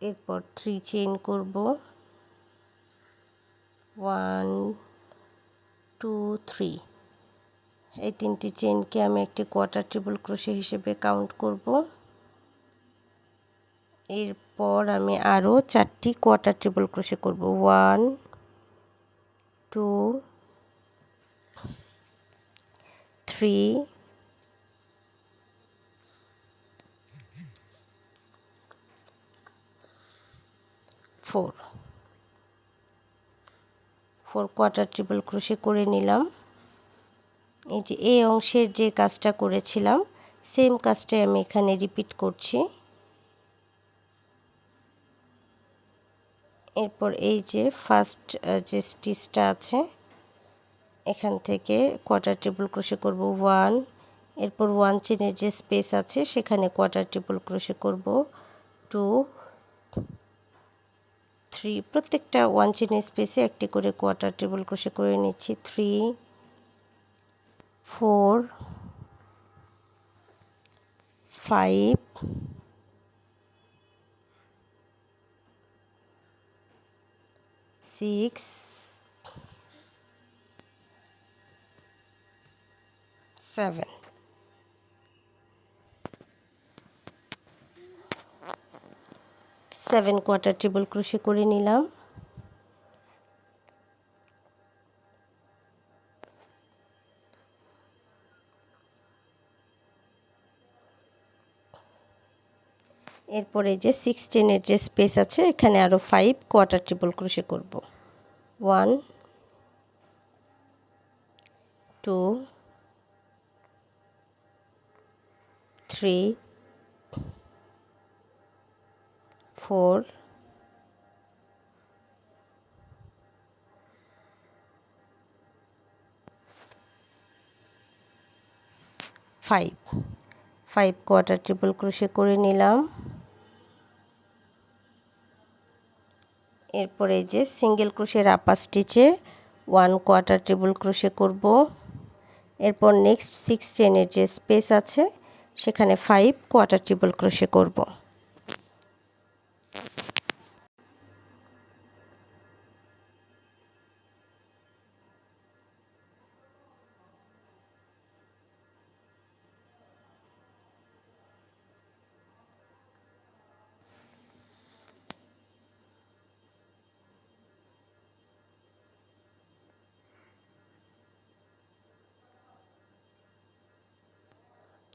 এরপর 3 চেইন করব। 1 2 3। এই 3টি চেইনকে আমি একটি কোয়ার্টার ট্রিপল ক্রোশে হিসেবে কাউন্ট করব। এরপর আমি আরও 4টি কোয়ার্টার ট্রিপল ক্রোশে করব। 1 2 3 4 কোয়ার্টার ট্রিপল ক্রোশে করে নিলাম। এই যে এই অংশের যে কাজটা করেছিলাম সেম কাজটাই আমি এখানে রিপিট করছি। এরপর এই যে ফার্স্ট যে স্টিচটা আছে এখান থেকে কোয়ার্টার ট্রিপল ক্রোশে করব 1। এরপর 1 চেনের যে স্পেস আছে সেখানে কোয়ার্টার ট্রিপল ক্রোশে করব 2 3। প্রত্যেকটা 1 চেনের স্পেসে একটি করে কোয়ার্টার ট্রিপল ক্রোশে করে নিচ্ছি। 3 4 5 6 7। কোয়ার্টার ট্রিপল ক্রোশে করে নিলাম। এরপরে যে 6 চেনের যে স্পেস আছে এখানে আরও 5 কোয়ার্টার ট্রিপল ক্রোশে করব। 1 2 3 4 5 কোয়ার্টার ট্রিপল ক্রোশে করে নিলাম। এরপরে যে সিঙ্গেল ক্রোশের আপার স্টিচে 1 কোয়ার্টার ট্রিপল ক্রোশে করব। এরপর নেক্সট 6 চেনের যে স্পেস আছে সেখানে 5 কোয়ার্টার ট্রিপল ক্রোশে করব।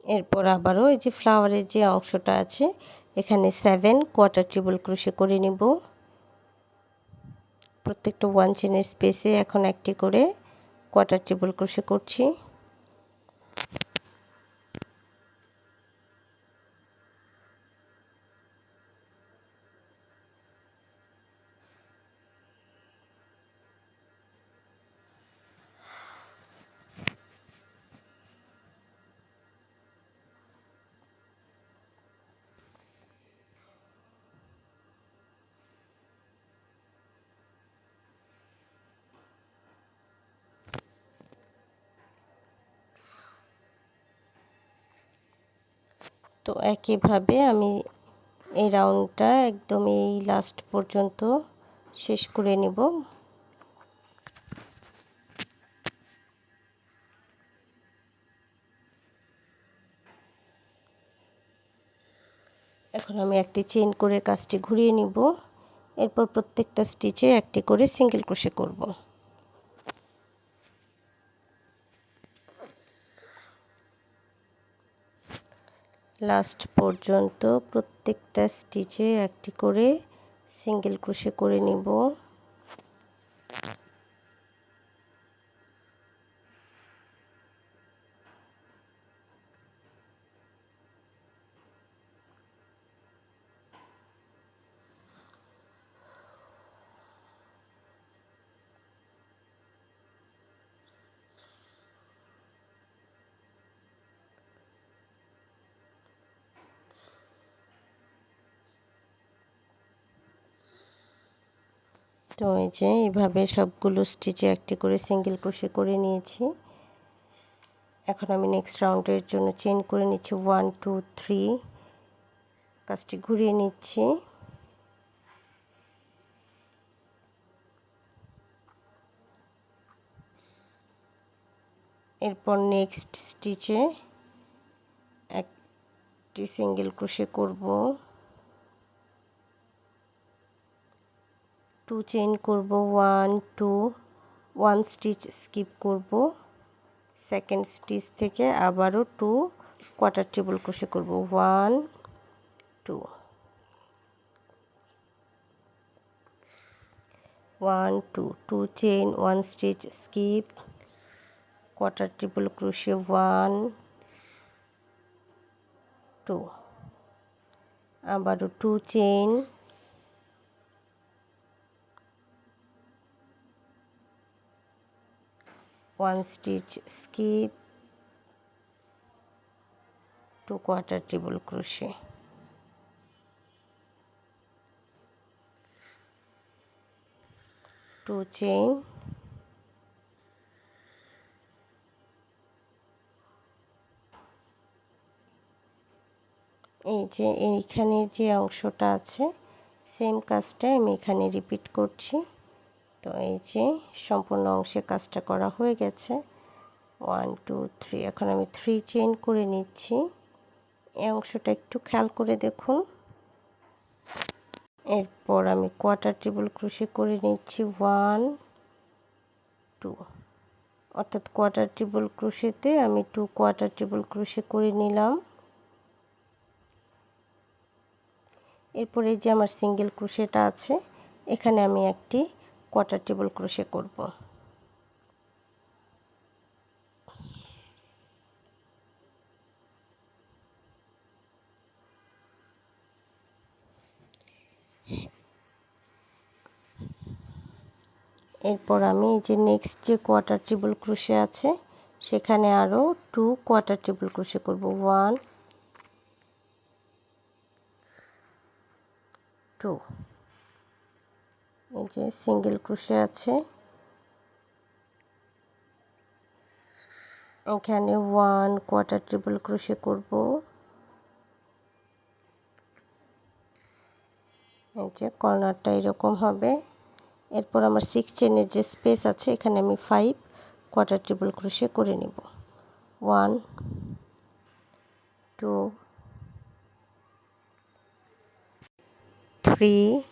এরপর আবারও এই যে ফ্লাওয়ারের যে অংশটা আছে এখানে 7 কোয়ার্টার ট্রিপল ক্রোশে করে নিব। প্রত্যেকটা 1 চেনের স্পেসে এখন একটি করে কোয়ার্টার ট্রিপল ক্রোশে করছি। তো একইভাবে আমি এই রাউন্ডটা একদম এই লাস্ট পর্যন্ত শেষ করে নিব। এখন আমি একটি চেইন করে কাজটি ঘুরিয়ে নিব। এরপর প্রত্যেকটা স্টিচে একটি করে সিঙ্গেল ক্রোশে করব। লাস্ট পর্যন্ত প্রত্যেকটা স্টিচে একটি করে সিঙ্গেল ক্রোশে করে নিব। তো এই যে এইভাবে সবগুলো স্টিচে একটি করে সিঙ্গেল ক্রোশে করে নিয়েছি। এখন আমি নেক্সট রাউন্ডের জন্য চেইন করে নিচ্ছি 1 2 3, কাজটি ঘুরিয়ে নিচ্ছি। এরপর নেক্সট স্টিচে একটি সিঙ্গেল ক্রোশে করব, 2 চেইন করব, 1 2, 1 স্টিচ স্কিপ করব, সেকেন্ড স্টিচ থেকে আবারও 2 কোয়ার্টার ট্রিপল ক্রোশে করব, 1 2 1 2, 2 chain, 1 stitch skip, quarter triple crochet 1 2, আবারও 2 chain, 1 stitch skip, 2 quarter triple crochet. Two chain, এই যে এইখানে যে অংশটা আছে সেম কাজটাই আমি এখানে রিপিট করছি। তো এই যে সম্পূর্ণ অংশে কাজটা করা হয়ে গেছে, 1 2 3। এখন আমি 3 চেইন করে নিচ্ছি। এই অংশটা একটু খেয়াল করে দেখুন। এরপর আমি কোয়ার্টার ট্রিপল ক্রোশে করে নিচ্ছি 1 2, অর্থাৎ কোয়ার্টার ট্রিপল ক্রোশেতে আমি 2 কোয়ার্টার ট্রিপল ক্রোশে করে নিলাম। এরপর এই যে আমার সিঙ্গেল ক্রোশেটা আছে এখানে আমি একটি কোয়ার্টার ট্রিপল ক্রোশে করব। এরপর আমি এই যে নেক্সট যে কোয়ার্টার ট্রিপল ক্রোশে আছে সেখানে আরও 2 কোয়ার্টার ট্রিপল ক্রোশে করব, 1 2। এই যে সিঙ্গেল ক্রোশে আছে এখানে 1 কোয়ার্টার ট্রিপল ক্রোশে করব, এই যে কর্নারটা এরকম হবে। এরপর আমার 6 চেনের যে স্পেস আছে এখানে আমি 5 কোয়ার্টার ট্রিপল ক্রোশে করে নিব, 1 2 3 4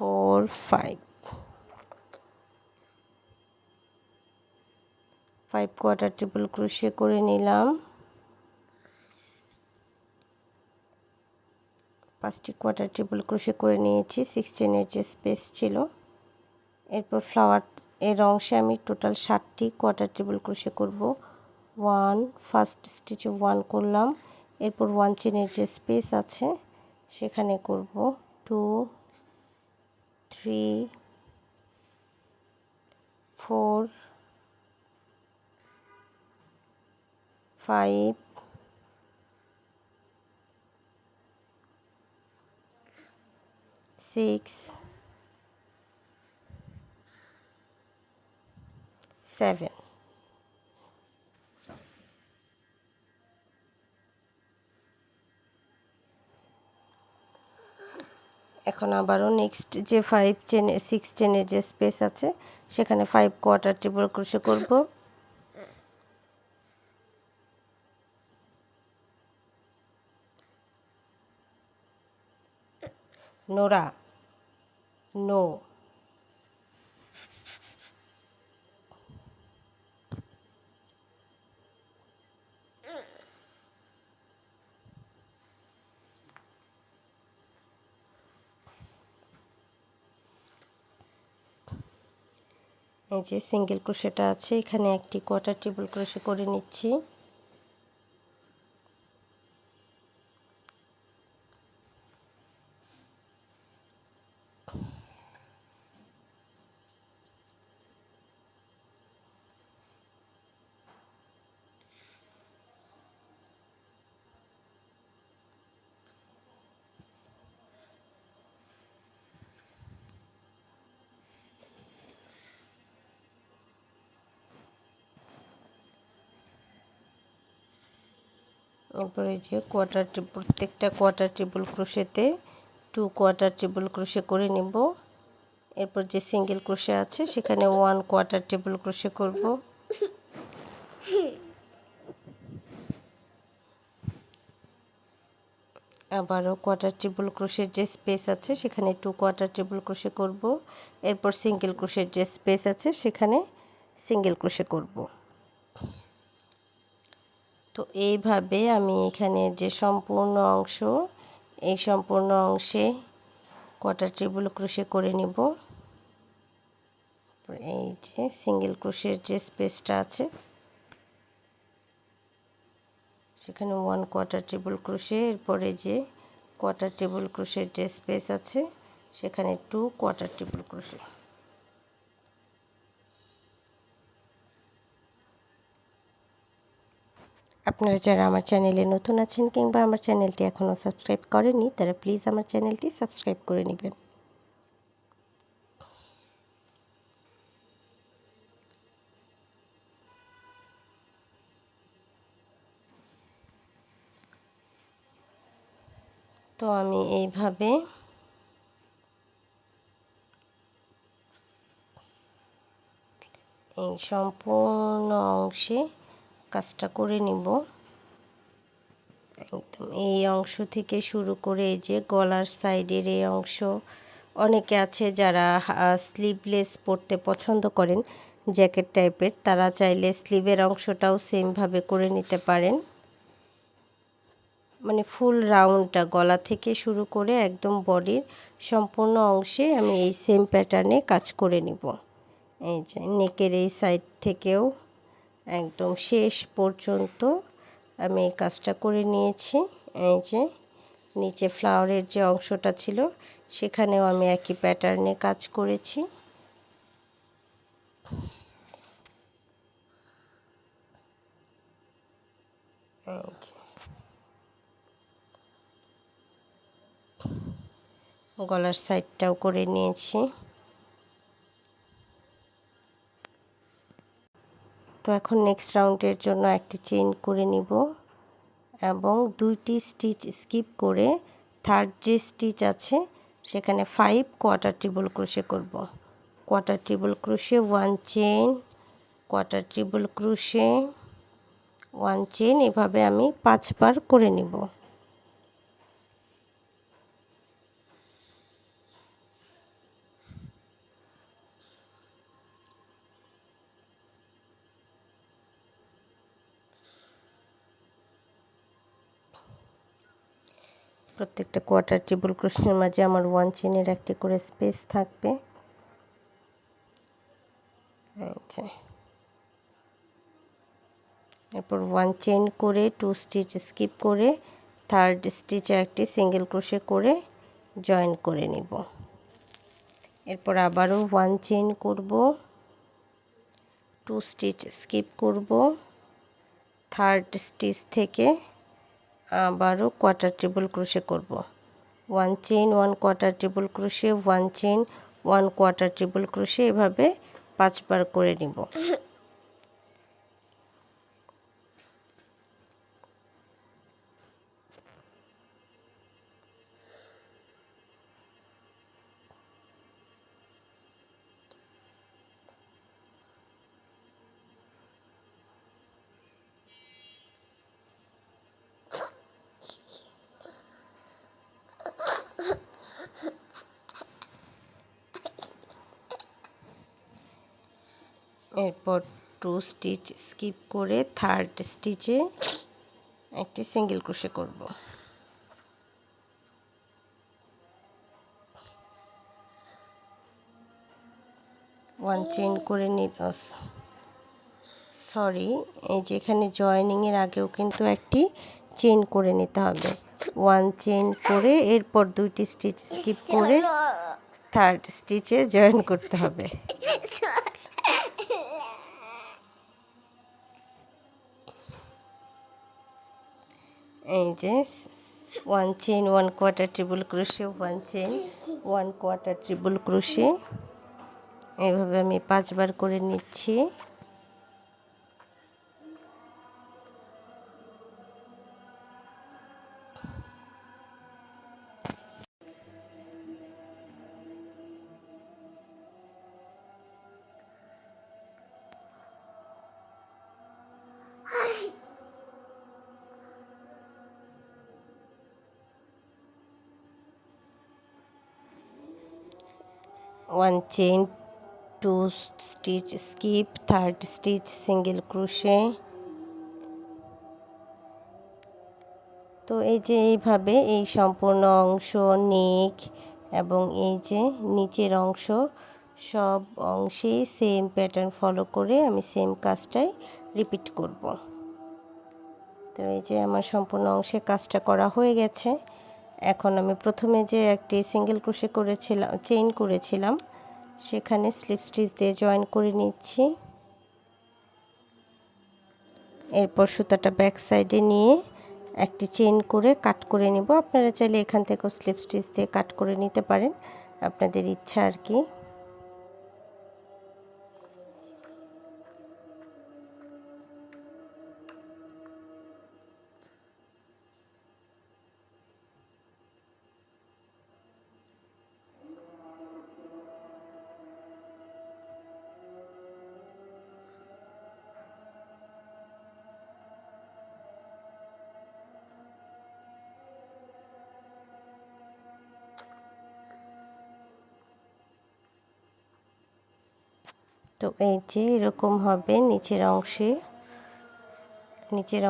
4 5 কোয়ার্টার ট্রিপল ক্রোশে করে নিলাম। 5টি কোয়ার্টার ট্রিপল ক্রোশে করে নিয়েছি। 16 যে স্পেস ছিল, এরপর ফ্লাওয়ার এর অংশে আমি টোটাল 60টি কোয়ার্টার ট্রিপল ক্রোশে করব। 1 ফার্স্ট স্টিচে 1 করলাম, এরপর 1 চেনের যে স্পেস আছে সেখানে করব 2 3 4 5 6 7। এখন আবারও নেক্সট যে 6 চেনের যে স্পেস আছে সেখানে 5 কোয়ার্টার ট্রিপল ক্রোশে করব। নোরা নো, এই যে সিঙ্গেল ক্রোশেটা আছে এখানে একটি কোয়ার্টার ট্রিপল ক্রোশে করে নিচ্ছি। এরপরে যে প্রত্যেকটা কোয়ার্টার ট্রিপল ক্রোশেতে 2 কোয়ার্টার ট্রিপল ক্রোশে করে নিব। এরপর যে সিঙ্গেল ক্রোশে আছে সেখানে 1 কোয়ার্টার ট্রিপল ক্রোশে করব। আবারও কোয়ার্টার ট্রিপল ক্রোশের যে স্পেস আছে সেখানে 2 কোয়ার্টার ট্রিপল ক্রোশে করব। এরপর সিঙ্গেল ক্রোশের যে স্পেস আছে সেখানে সিঙ্গেল ক্রোশে করব। তো এইভাবে আমি এখানে যে সম্পূর্ণ অংশ, এই সম্পূর্ণ অংশে কোয়ার্টার ট্রিপল ক্রোশে করে নিব। এই যে সিঙ্গেল ক্রোশের যে স্পেসটা আছে সেখানে 1 কোয়ার্টার ট্রিপল ক্রোশে, এরপরে যে কোয়ার্টার ট্রিপল ক্রোশের যে স্পেস আছে সেখানে 2 কোয়ার্টার ট্রিপল ক্রোশে। আপনারা যারা আমার চ্যানেলে নতুন আছেন কিংবা আমার চ্যানেলটি এখনও সাবস্ক্রাইব করেননি তারা প্লিজ আমার চ্যানেলটি সাবস্ক্রাইব করে নেবেন। তো আমি এইভাবে এই সম্পূর্ণ অংশে কাজটা করে নিব। একদম এই অংশ থেকে শুরু করে এই যে গলার সাইডের এই অংশ, অনেকে আছে যারা স্লিভলেস পরতে পছন্দ করেন জ্যাকেট টাইপের, তারা চাইলে স্লিভের অংশটাও সেমভাবে করে নিতে পারেন। মানে ফুল রাউন্ডটা গলা থেকে শুরু করে একদম বডির সম্পূর্ণ অংশে আমি এই সেম প্যাটার্নে কাজ করে নিব। এই যে নেকের এই সাইড থেকেও একদম শেষ পর্যন্ত আমি এই কাজটা করে নিয়েছি। এই যে নিচে ফ্লাওয়ারের যে অংশটা ছিল সেখানেও আমি একই প্যাটার্নে কাজ করেছি। এই যে গলার সাইডটাও করে নিয়েছি। তো এখন নেক্সট রাউন্ডের জন্য একটি চেইন করে নিব এবং 2টি স্টিচ স্কিপ করে থার্ড যে স্টিচ আছে সেখানে 5 কোয়ার্টার ট্রিপল ক্রোশে করব। Quarter triple crochet 1 chain, quarter triple crochet 1 chain, এভাবে আমি 5 বার করে নিব। প্রত্যেকটা কোয়ার্টার ট্রিপল ক্রোশের মাঝে আমার 1 চেইনের একটি করে স্পেস থাকবে। এরপর 1 চেইন করে 2 স্টিচ স্কিপ করে 3rd স্টিচে একটি সিঙ্গেল ক্রোশে করে জয়েন করে নিব। এরপর আবারও 1 চেইন করব, 2 স্টিচ স্কিপ করব, 3rd স্টিচ থেকে আবারও কোয়ার্টার ট্রিপল ক্রোশে করব। 1 chain 1 quarter triple crochet, 1 chain 1 quarter triple crochet, এভাবে 5 বার করে নিব। এরপর 2 স্টিচ স্কিপ করে 3rd স্টিচে একটি সিঙ্গেল ক্রোশে করব। 1 চেইন করে সরি, এই যে এখানে জয়েনিংয়ের আগেও কিন্তু একটি চেইন করে নিতে হবে। 1 চেইন করে এরপর 2টি স্টিচ স্কিপ করে 3rd স্টিচে জয়েন করতে হবে। এই যে 1 chain 1 quarter triple crochet, 1 chain 1 quarter triple crochet, এইভাবে আমি 5 বার করে নিচ্ছি। One chain 2 stitch skip, 3rd stitch single crochet. তো এই যে এইভাবে এই সম্পূর্ণ অংশ, নেক এবং এই যে নিচের অংশ, সব অংশেই সেম প্যাটার্ন ফলো করে আমি সেম কাজটাই রিপিট করব। তো এই যে আমার সম্পূর্ণ অংশে কাজটা করা হয়ে গেছে। এখন আমি প্রথমে যে একটি সিঙ্গেল ক্রোশে করেছিলাম, চেইন করেছিলাম, সেখানে স্লিপ স্টিচ দিয়ে জয়েন করে নিচ্ছি। এরপর সুতাটা ব্যাক সাইডে নিয়ে একটি চেইন করে কাট করে নিব। আপনারা চাইলে এখান থেকেও স্লিপ স্টিচ দিয়ে কাট করে নিতে পারেন, আপনাদের ইচ্ছা আর কি। তো এই যে এরকম হবে নিচের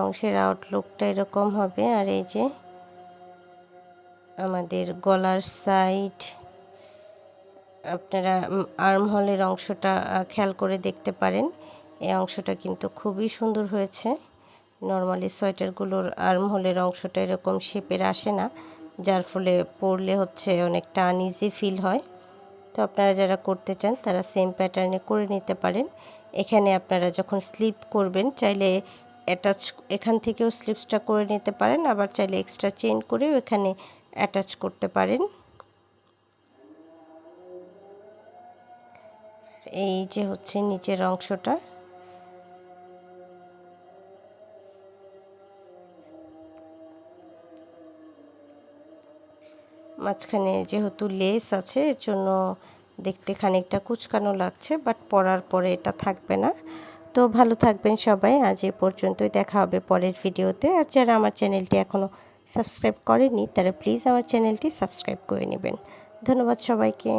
অংশের আউটলুকটা এরকম হবে। আর এই যে আমাদের গলার সাইড, আপনারা আর্ম হোলের অংশটা খেয়াল করে দেখতে পারেন। এই অংশটা কিন্তু খুবই সুন্দর হয়েছে। নর্মালি সোয়েটারগুলোর আর্ম হোলের অংশটা এরকম শেপের আসে না, যার ফলে পরলে হচ্ছে অনেকটা আনইজি ফিল হয়। তো আপনারা যারা করতে চান তারা সেম প্যাটার্নে করে নিতে পারেন। এখানে আপনারা যখন স্লিপ করবেন চাইলে এখান থেকেও স্লিপসটা করে নিতে পারেন, আবার চাইলে এক্সট্রা চেইন করেও এখানে অ্যাটাচ করতে পারেন। এই যে হচ্ছে নিচের অংশটা। মাঝখানে যেহেতু লেস আছে এর জন্য দেখতে খানিকটা কুচকানো লাগছে, বাট পরার পরে এটা থাকবে না। তো ভালো থাকবেন সবাই, আজ এ পর্যন্তই, দেখা হবে পরের ভিডিওতে। আর যারা আমার চ্যানেলটি এখনও সাবস্ক্রাইব করেনি তারা প্লিজ আমার চ্যানেলটি সাবস্ক্রাইব করে নেবেন। ধন্যবাদ সবাইকে।